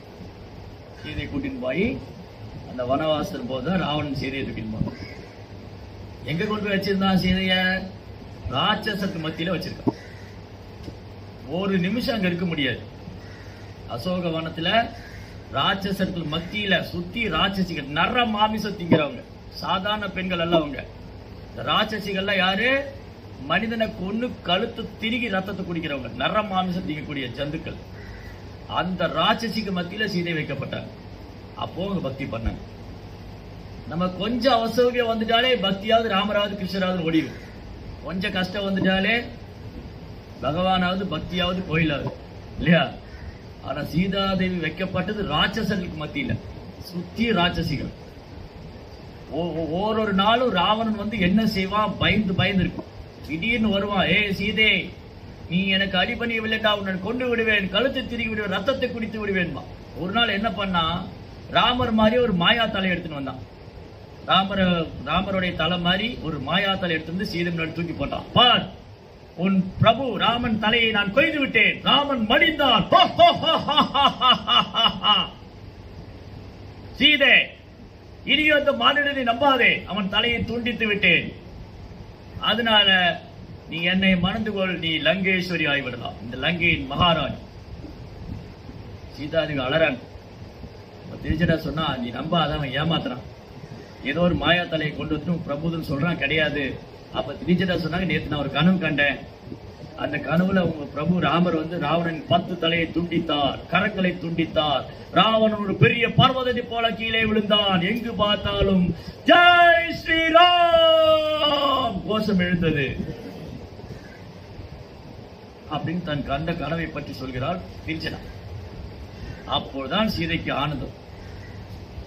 [SPEAKER 1] சீதையை கூட்டின்னு போய் அந்த வனவாசல் போது ராவணன் சீதையை தூக்கிட்டு போனான். எங்க கொண்டு போய் வச்சிருந்தான் சீதைய? ராட்சசத்து மத்தியில வச்சிருக்கான். ஒரு நிமிஷம் அங்க இருக்க முடியாது. அசோக வனத்துல ராட்சசர்கள் மத்தியில சுத்தி ராட்சசிகள், நர மாமிசம் திங்கிறவங்க, சாதாரண பெண்கள் அல்ல அவங்க. இந்த ராட்சசிகள்லாம் யாரு? மனிதனை கொன்னு கழுத்து திருகி ரத்தத்தை குடிக்கிறவங்க, நர மாமிசம் திங்கக்கூடிய ஜந்துக்கள். அந்த ராட்சசிக்கு மத்தியில சீதை வைக்கப்பட்டாங்க. அப்போ அவங்க பக்தி பண்ணாங்க. நம்ம கொஞ்சம் அவசரம் வந்துட்டாலே பக்தியாவது ராமராவது கிருஷ்ணராவது ஓடிடும். கொஞ்சம் கஷ்டம் வந்துட்டாலே பகவானாவது பக்தியாவது கோயிலாவது, இல்லையா? ஆனா சீதாதேவி வைக்கப்பட்டது ராட்சசர்களுக்கு மத்தியில, சுத்தி ராட்சசிகள். ஒரு நாளும் ராவணன் வந்து என்ன செய்வான்? பயந்து பயந்து இருக்கும். திடீர்னு வருவான், ஏ சீதே, நீ எனக்கு அடி பண்ணி விளையாட்டா, உன்னை கொண்டு விடுவேன், கழுத்தை திருகி விடுவேன், ரத்தத்தை குடித்து விடுவேன்மா. ஒரு நாள் என்ன பண்ணா? ராமர் மாதிரி ஒரு மாயா தலை எடுத்துன்னு வந்தான். ராமருடைய தலை மாதிரி ஒரு மாயா தலை எடுத்து வந்து சீதை முன்னாடி தூக்கி போட்டான். பார், உன் பிரபு ராமன் தலையை நான் கொய்து விட்டேன், ராமன் மடிந்தான். சீதே, இனியும் அந்த மானிடனை நம்பாதே, அவன் தலையை துண்டித்து விட்டேன். அதனால நீ என்னை மணந்து கொள், நீ லங்கேஸ்வரி ஆகிவிடலாம், இந்த லங்கையின் மகாராணி. சீதாதேவி அலறான். திருச்சடா சொன்னா, நீ நம்பாத, அவன் ஏமாத்துறான், ஏதோ ஒரு மாயா தலையை கொண்டு வந்து பிரபுதன் சொல்றான், கிடையாது. அப்ப திருச்சடா சொன்னாங்க, நேற்று நான் ஒரு கனவு கண்டேன். அந்த கனவுல உங்க பிரபு ராமர் வந்து ராவணன் 10 தலையை துண்டித்தார், கரங்களை துண்டித்தார். ராவணன் ஒரு பெரிய பர்வதத்தை போல கீழே விழுந்தான். எங்கு பார்த்தாலும் ஜெய் ஸ்ரீராம் கோஷம் எழுந்தது அப்படின்னு தன் கண்ட கனவை பற்றி சொல்கிறாள் திருச்சனா. அப்போதுதான் சீதைக்கு ஆனந்தம்.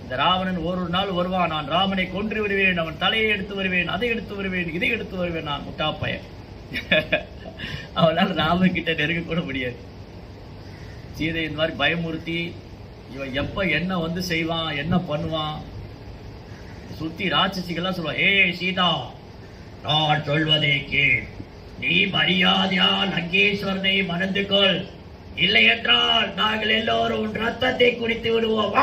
[SPEAKER 1] இந்த ராவணன் ஒரு நாள் வருவான், நான் ராமனை கொன்று விடுவேன், அவன் தலையை எடுத்து வருவேன், அதை எடுத்து வருவேன், இதை எடுத்து வருவேன். நான் முட்டா பையன், அவனால் ராமன் கிட்ட நெருங்க கூட முடியாது. சீதை இந்த மாதிரி பயமுறுத்தி இவன் எப்ப என்ன வந்து செய்வான், என்ன பண்ணுவான், சுத்தி ராட்சசிகள்லாம் சொல்லுவான், ஏ சீதா, நான் சொல்வதை கேள், நீ மரியாதையா லங்கேஸ்வரனை மணந்து கொள், இல்லை என்றால் நாங்கள் எல்லோரும் உன் ரத்தத்தை குடித்து விடுவோம்.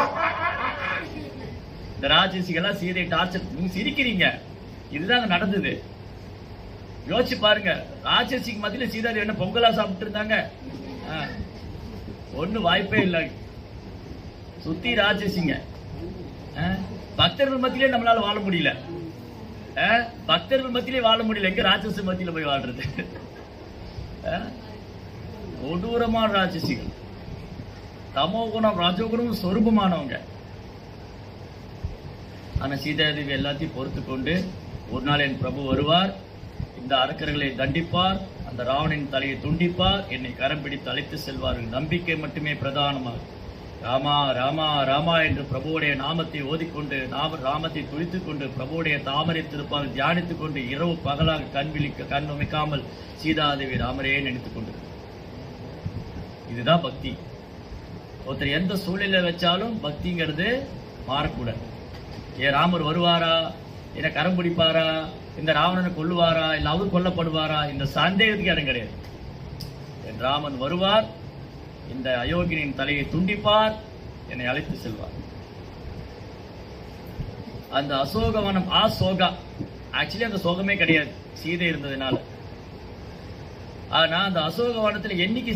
[SPEAKER 1] இந்த ராட்சசிகள்லாம் சீதை டார்ச்சர். நீங்க சிரிக்கிறீங்க, இதுதான் நடந்தது. யோசிச்சு பாருங்க, ராட்சசிக்கு மத்தியில சீதாதேவி என்ன பொங்கலா சாப்பிட்டு இருந்தாங்க? ஒண்ணு வாய்ப்பே இல்லை. சுத்தி ராட்சசிங்க. பக்தர்கள் மத்தியிலே நம்மளால வாழ முடியல. பக்தர்கள் மத்தியிலே வாழ முடியல, எங்க ராட்சச மத்தியில போய் வாழ்றது? கொடூரமான ராட்சசிகள், தமோகுணம் ரஜோகுணம் சொரூபமானவங்க. ஆனா சீதாதேவி எல்லாத்தையும் பொறுத்து கொண்டு, ஒரு நாள் என் பிரபு வருவார், இந்த அரக்கர்களை தண்டிப்பார், அந்த ராவணின் தலையை துண்டிப்பார், என்னை கரம் பிடித்து அழைத்து செல்வார்கள். நம்பிக்கை மட்டுமே பிரதானமாகும். ராமா ராமா ராமா என்று பிரபுவுடைய நாமத்தை ஓதிக்கொண்டு, ராமத்தை துடித்துக் கொண்டு, பிரபுவுடைய தாமரை திருப்பால் தியானித்துக் கொண்டு, இரவு பகலாக கண் உமைக்காமல் சீதாதேவி ராமரையே நினைத்துக் கொண்டு. இதுதான் பக்தி. ஒருத்தர் எந்த சூழ்நிலை வச்சாலும் பக்திங்கிறது மாறக்கூடாது. ஏன் ராமர் வருவாரா, என்ன கரம் பிடிப்பாரா, இந்த ராவணனை கொல்லுவாரா, இல்ல அவர் கொல்லப்படுவாரா, இந்த சந்தேகத்துக்கு இடம் கிடையாது. என் ராமன் வருவார், இந்த அயோக்கியனின் தலையை துண்டிப்பார், என்னை அழைத்து செல்வார். அந்த அசோகவனம் சோகா, ஆக்சுவலி அந்த சோகமே கிடையாது சீதை இருந்ததுனால. ஆனா அந்த அசோகவனத்துல என்னைக்கு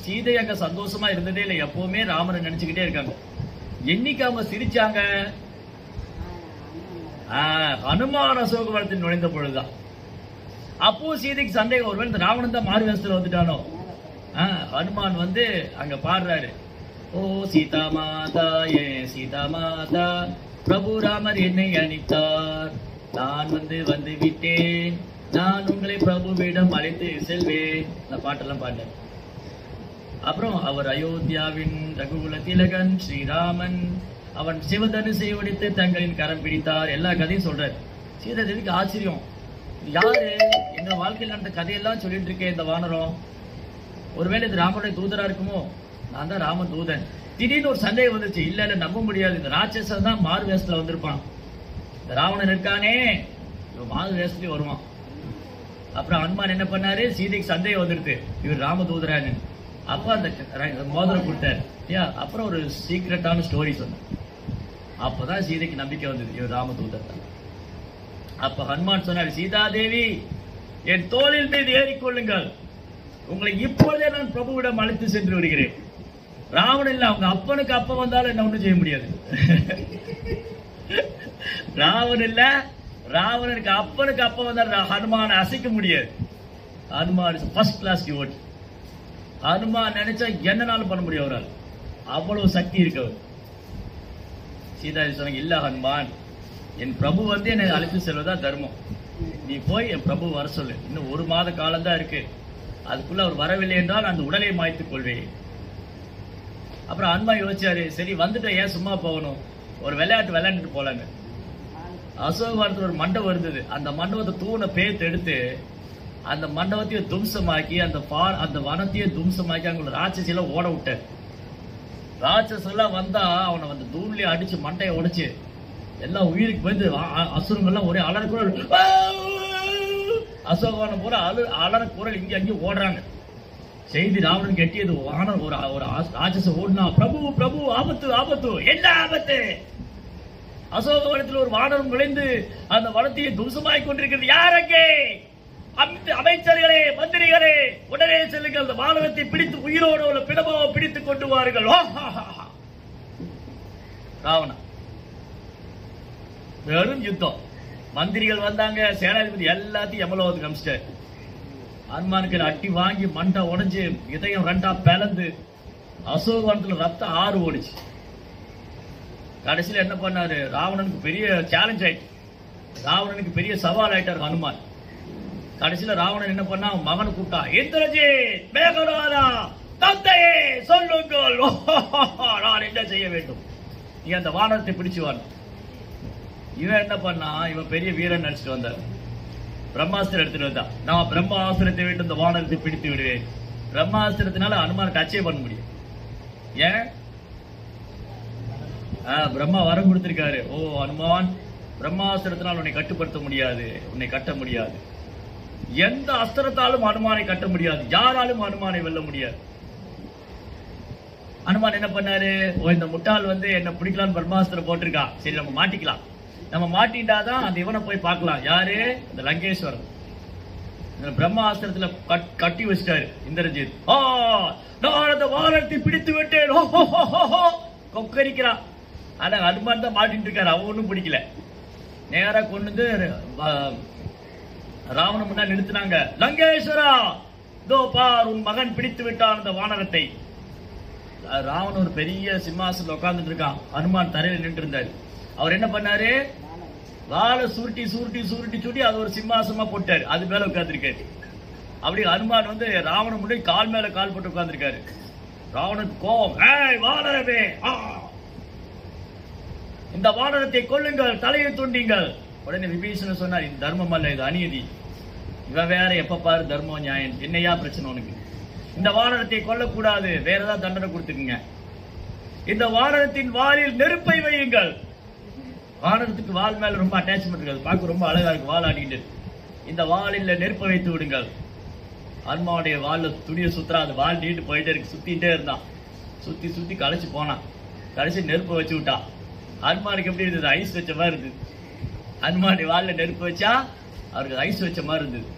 [SPEAKER 1] சீதை அங்க சந்தோஷமா இருந்ததே இல்லை. எப்பவுமே ராமரை நினைச்சுக்கிட்டே இருக்காங்க. என்னைக்கு அவங்க சிரிச்சாங்க? ஹனுமான அசோகவனத்தில் நுழைந்த பொழுதுதான். அப்போ சீதைக்கு சந்தேகம், ஒருவேளை இந்த ராவணன் தான் மாறு வேஷத்துல வந்துட்டானோ. ஹனுமான் வந்து அங்க பாடுறாரு, ஓ சீதா மாதா, ஏ சீதா மாதா, பிரபு ராமர் என்னை அணித்தார், நான் வந்து விட்டேன், நான் உங்களை பிரபுவிடம் அழைத்து செல்வேன். இந்த பாட்டெல்லாம் பாடுறாரு. அப்புறம் அவர் அயோத்தியாவின் ரகுகுல திலகன் ஸ்ரீராமன், அவன் சிவதனுசை உடைத்து தங்களின் கரம் பிடித்தார். எல்லா கதையும் சொல்றாரு. சீதாதேவிக்கு ஆச்சரியம், யாரு எங்க வாழ்க்கையில் நடந்த கதையெல்லாம் சொல்லிட்டு இருக்கேன் இந்த வானரம், ஒருவேளை இது ராமனுடைய தூதரா இருக்குமோ? நான் தான் ராமன் தூதன். திடீர்னு ஒரு சந்தேகம் வந்துச்சு, இல்ல இல்ல நம்ப முடியாது, இந்த ராட்சசன் தான் மாறு வேஷத்துல வந்திருப்பான், இந்த ராவணன் இருக்கானே இவன் மாறு வேஷத்துலயே வருவான். அப்புறம் ஹனுமான் என்ன பண்ணாரு, சீதைக்கு சந்தேகம் வந்துடுது இவர் ராமதூதரான்னு. அப்ப அந்த மோதிரம் கொடுத்தாரு. அப்புறம் ஒரு சீக்ரெட்டான ஸ்டோரி சொன்னார். அப்பதான் சீதைக்கு நம்பிக்கை வந்தது இவர் ராமதூதர் தான். அப்ப ஹனுமான் சொன்னார், சீதாதேவி என் தோளில் மீது ஏறிக்கொள்ளுங்கள், உங்களை இப்பொழுதே நான் பிரபுவிடம் அழைத்து சென்று வருகிறேன். ராவணன் இல்ல, அவங்க அப்பனுக்கு அப்ப வந்தாலும் என்ன ஒண்ணும் செய்ய முடியாது. ராவணன் இல்ல, ராவணனுக்கு அப்பனுக்கு அப்ப வந்தாலும் ஹனுமான அசைக்க முடியாது. Hanuman first class devotee. Hanuman நினைச்சா என்னனாலும் பண்ண முடியும் அவரால், அவ்வளவு சக்தி இருக்கு அவர். சீதாஜி சொன்னாங்க, இல்ல ஹனுமான், என் பிரபு வந்து என்னை அழைத்து செல்வதா தர்மம். நீ போய் என் பிரபு வர சொல்லு. இன்னும் 1 மாத காலம் தான் இருக்கு. அதுக்குள்ள அவர் வரவில்லை என்றால் அந்த உடலை மாய்த்துக் கொள்வேன். அப்புறம் ஹனுமான் யோசிச்சாரு, சரி வந்துட்டு ஏன் சும்மா போகணும், ஒரு விளையாட்டு விளையாண்டுட்டு போலாங்க. அசோகவனத்துல ஒரு மண்டபம் இருந்தது. அந்த மண்டபத்தை தூணை பேத்து எடுத்து அந்த மண்டபத்தையும் தும்சமாக்கி அந்த வனத்தையும் தும்சமாக்கி அங்க ராட்சசியெல்லாம் ஓட விட்டார். ராட்சசெல்லாம் வந்தா அவனை வந்து தூண்லயே அடிச்சு மண்டையை உடைச்சு எல்லாம் உயிருக்கு வந்து அசுரங்கள்லாம் ஒரே அலற குரல், அசோகவனம் போற அலற குரல் இங்க அங்கேயும் ஓடுறாங்க. செய்தி ராவணன் கெட்டியது. வானம் ஒரு ராட்சச ஓடுனா, பிரபு பிரபு ஆபத்து ஆபத்து, என்ன ஆபத்து? அசோகவனத்தில் ஒரு வானம் நுழைந்து அந்த வனத்தையை தும்சமாய் கொண்டிருக்கிறது. யாரங்கே? அமைச்சர்களே, மந்திரிகளே, உடனே செல்லுங்கள், அந்த வானத்தை பிடித்து உயிரோடு உள்ள பிணமாக பிடித்துக் கொண்டு வாருங்கள். ராவணன் வெறும் யுத்தம். மந்திரிகள் வந்தாங்க, சேனாதிபதி எல்லாத்தையும் எமலோகத்துக்கு அமிச்சிட்டார். ஹனுமானுக்கு அட்டி வாங்கி மண்டை உடைஞ்சு இதயம் 2ஆ பிளந்து அசோகவனத்துல ரத்தம் ஆறு ஓடிச்சு. கடைசியில் என்ன பண்ணாரு, ராவணனுக்கு பெரிய சேலஞ்ச் ஆயிட்டு, ராவணனுக்கு பெரிய சவால் ஆயிட்டார் ஹனுமான். கடைசியில் ராவணன் என்ன பண்ணா, மகனை கூப்பிட்டா, இந்திரஜித், மேகநாதா, தந்தையே சொல்லுங்கள், நான் என்ன செய்ய வேண்டும், நீ அந்த வானத்தை பிடிச்சு வாங்க. இவன் என்ன பண்ணா, இவன் பெரிய வீரன் நினைச்சிட்டு வந்தார். பிரம்மாஸ்திரம் எடுத்துட்டு வந்தா, நான் பிரம்மாஸ்திரத்தை விட்டு இந்த வானத்தை பிடித்து விடுவேன். பிரம்மாஸ்திரத்தினால ஹனுமான் டச்சே பண்ண முடியும். ஏன்? பிரம்மா வரம் கொடுத்திருக்காரு. ஓ ஹனுமான், பிரம்மாஸ்திரத்தினால் உன்னை கட்டுப்படுத்த முடியாது, உன்னை கட்ட முடியாது. எந்த அஸ்திரத்தாலும் ஹனுமானை கட்ட முடியாது, யாராலும் ஹனுமானை வெல்ல முடியாது. ஹனுமான் என்ன பண்ணாரு, இந்த முட்டாள் வந்து என்ன பிடிக்கலான்னு பிரம்மாஸ்திரம் போட்டிருக்கா, சரி நம்ம மாட்டிக்கலாம், நம்ம மாட்டிட்டாதான் அந்த இவனை போய் பார்க்கலாம். யாரு? இந்த லங்கேஸ்வரன். பிரம்மாஸ்திரத்துல கட்டி வச்சிட்டாரு இந்திரஜித். நான் அந்த வானத்தை பிடித்து விட்டேன், கொக்கரிக்கிறான். ஆனா ஹனுமான் தான் மாட்டிட்டு இருக்காரு, அவன் ஒன்னும் பிடிக்கல. நேரா கொண்டு வந்து ராவணன் முன்னாடி நிறுத்தினாங்க. லங்கேஸ்வரா, இதோ பார், உன் மகன் பிடித்து விட்டான் அந்த வானரத்தை. ராவணன் ஒரு பெரிய சிம்மாசனத்தில் உட்கார்ந்துட்டு இருக்கான், ஹனுமான் தரையில் நின்று இருந்தாரு. அவர் என்ன பண்ணாரு, வாழை சுருட்டி சுருட்டி சுருட்டி சுருட்டி அது ஒரு சிம்மாசனமா போட்டாரு, அது மேல உட்கார்ந்துருக்காரு. அப்படி ஹனுமான் வந்து ராவணன் முன்னாடி கால் மேல கால் போட்டு உட்கார்ந்துருக்காரு. ராவணன் கோபம், வானரமே, இந்த வானரத்தை கொல்லுங்கள், தலையை துண்டிங்கள். உடனே விபீஷணன் சொன்னார், இது தர்மம் அல்ல, இது அநீதி. இவன் வேற எப்ப பாரு தர்மம் நியாயம், என்னையா பிரச்சனை உனக்கு? இந்த வானரத்தை கொல்லக்கூடாது, வேற ஏதாவது தண்டனை கொடுத்துக்குங்க. இந்த வானரத்தின் வாலில் நெருப்பை வையுங்கள். வானரத்துக்கு வால் மேல ரொம்ப அட்டாச்மெண்ட் இருக்காது, பார்க்க ரொம்ப அழகா இருக்கு, வால் ஆடிக்கிட்டு. இந்த வாலில் நெருப்பை வைத்து விடுங்கள். ஹனுமானுடைய வால்ல துணியை சுத்துறா, அது வால் நீட்டு போயிட்டே இருக்கு, சுத்திட்டே இருந்தான். சுத்தி சுத்தி களைச்சு போனான். கடைசி நெருப்பை வச்சு விட்டான். ஹனுமானுக்கு எப்படி இருந்தது, ஐஸ் வச்ச மாதிரி இருந்தது. ஹனுமானுடைய வால்ல நெருப்பு வச்சா அவருக்கு ஐஸ் வச்ச மாதிரி இருந்தது.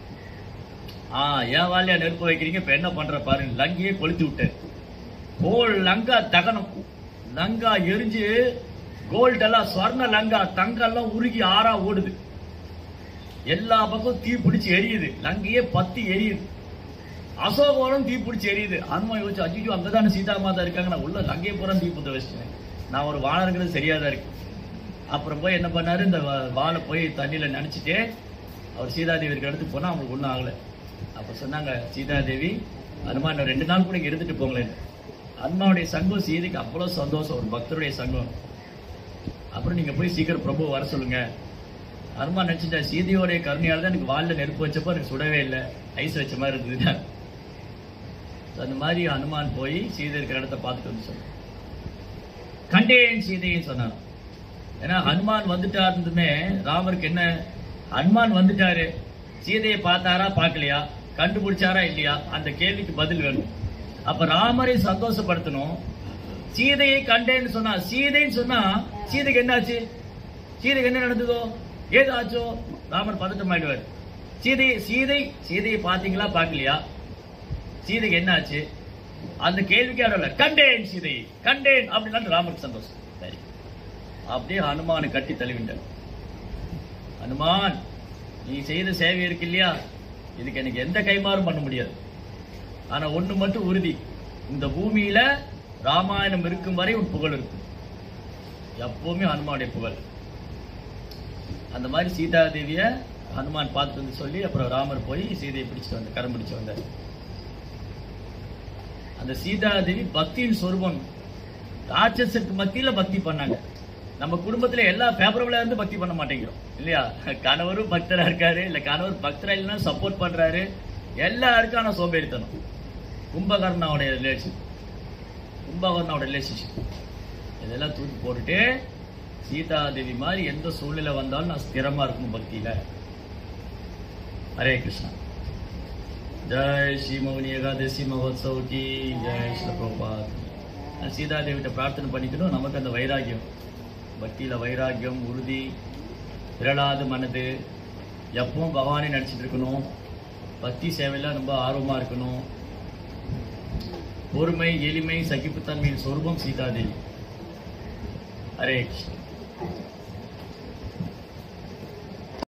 [SPEAKER 1] என் வாலியா நெருப்பு வைக்கிறீங்க, இப்ப என்ன பண்ற பாருங்க. லங்கையே கொளுத்தி விட்டார். கோல் லங்கா தகனம், லங்கா எரிஞ்சு கோல்ட் எல்லாம், ஸ்வர்ண லங்கா தங்கெல்லாம் உருகி ஆறா ஓடுது. எல்லா பக்கம் தீ பிடிச்சி எரியுது, லங்கையே பத்தி எரியுது. அசோகவனம் தீ பிடிச்சி எரியுது. ஹனுமான் யோசிச்சு, அஜிஜோ அங்கதானே சீதா மாதா இருக்காங்க, நான் உள்ள லங்கையை பூரா தீ புத்த வச்சிட்டேன், நான் ஒரு வானருங்கிறது சரியாதான் இருக்கு. அப்புறம் போய் என்ன பண்ணாரு, இந்த வாழை போய் தண்ணியில நினைச்சிட்டே அவர் சீதாதேவி இருக்கிற இடத்துக்கு போனா அவங்களுக்கு ஒன்றும் ஆகலை. அப்ப சொன்னாங்க, சீதாதேவி, ஹனுமான் 2 நாள் கூட இங்க இருந்துட்டு போங்களேன். ஹனுமானுடைய சங்கம் சீதைக்கு அவ்வளவு சந்தோஷம், ஒரு பக்தருடைய சங்கம். அப்புறம் நீங்க போய் சீக்கிரம் பிரபு வர சொல்லுங்க. ஹனுமான் நினைச்சிட்டா, சீதையோடைய கருணையால தான் எனக்கு வால்ல நெருப்பு வச்சப்போ எனக்கு சுடவே இல்லை, ஐஸ் வச்ச மாதிரி இருந்தது. அந்த மாதிரி ஹனுமான் போய் சீதை இருக்கிற இடத்த பார்த்துட்டு வந்து சொன்ன, கண்டேன் சீதைன்னு சொன்னான். ஏன்னா ஹனுமான் வந்துட்டாருந்துமே ராமருக்கு என்ன, ஹனுமான் வந்துட்டாரு, சீதையை பார்த்தாரா பார்க்கலையா, கண்டுபிடிச்சாரா இல்லையா, அந்த கேள்விக்கு பதில் வேணும். அப்ப ராமரை சந்தோஷப்படுத்தணும். சீதையை கண்டேன்னு சொன்னா, சீதைன்னு சொன்னா சீதைக்கு என்ன ஆச்சு, சீதைக்கு என்ன நடந்ததோ ஏதாச்சோ ராமர் பதட்டம் ஆயிடுவார். சீதையை பார்த்தீங்களா பார்க்கலையா, சீதைக்கு என்ன ஆச்சு, அந்த கேள்விக்கு ஆடல. கண்டேன் சீதை கண்டேன் அப்படின்னா ராமருக்கு சந்தோஷம். சரி, அப்படியே ஹனுமானை கட்டி தழுவிட்டார். ஹனுமான், நீ செய்த சேவை இருக்கு இல்லையா, இதுக்கு எனக்கு எந்த கைமாறும் பண்ண முடியாது. ஆனா ஒண்ணு மட்டும் உறுதி, இந்த பூமியில ராமாயணம் இருக்கும் வரை உன் புகழ் இருக்கும். எப்பவுமே ஹனுமானுடைய புகழ். அந்த மாதிரி சீதா தேவிய ஹனுமான் பார்த்துட்டு வந்து சொல்லி, அப்புறம் ராமர் போய் சீதையை பிடிச்சிட்டு வந்தார், கரம் பிடிச்சு வந்தார். அந்த சீதா தேவி பக்தியின் சொரூபம். ராட்சசருக்கு மத்தியில பக்தி பண்ணாங்க. நம்ம குடும்பத்துல எல்லா பேப்பரபிளா இருந்து பக்தி பண்ண மாட்டேங்கிறோம் இல்லையா. கணவரும் பக்தரா இருக்காரு, இல்ல கணவர் பக்தரா இல்லைன்னா சப்போர்ட் பண்றாரு, எல்லாருக்கான சோம்பேறித்தனம். கும்பகர்ணாவோட ரிலேஷன்ஷிப் இதெல்லாம் தூக்கி போட்டுட்டு சீதா தேவி மாதிரி எந்த சூழ்நிலை வந்தாலும் நான் ஸ்திரமா இருக்கணும் பக்தியில. ஹரே கிருஷ்ணா. ஜெய் ஸ்ரீ மௌனி ஏகாதசி மகோத்சவ் கி ஜெய். ஸ்ரீ பிரபுபாத். சீதா தேவிட்ட பிரார்த்தனை பண்ணிக்கணும், நமக்கு அந்த வைராகியம், பக்தியில வைராகியம், உறுதி, விரலாத மனது, எப்பவும் பகவானே நினைச்சிட்டு இருக்கணும். பக்தி சேவையில ரொம்ப ஆர்வமா இருக்கணும். பொறுமை, எளிமை, சகிப்புத்தன்மையின் சொரூபம் சீதாதேவி. ஹரே கிருஷ்ணா.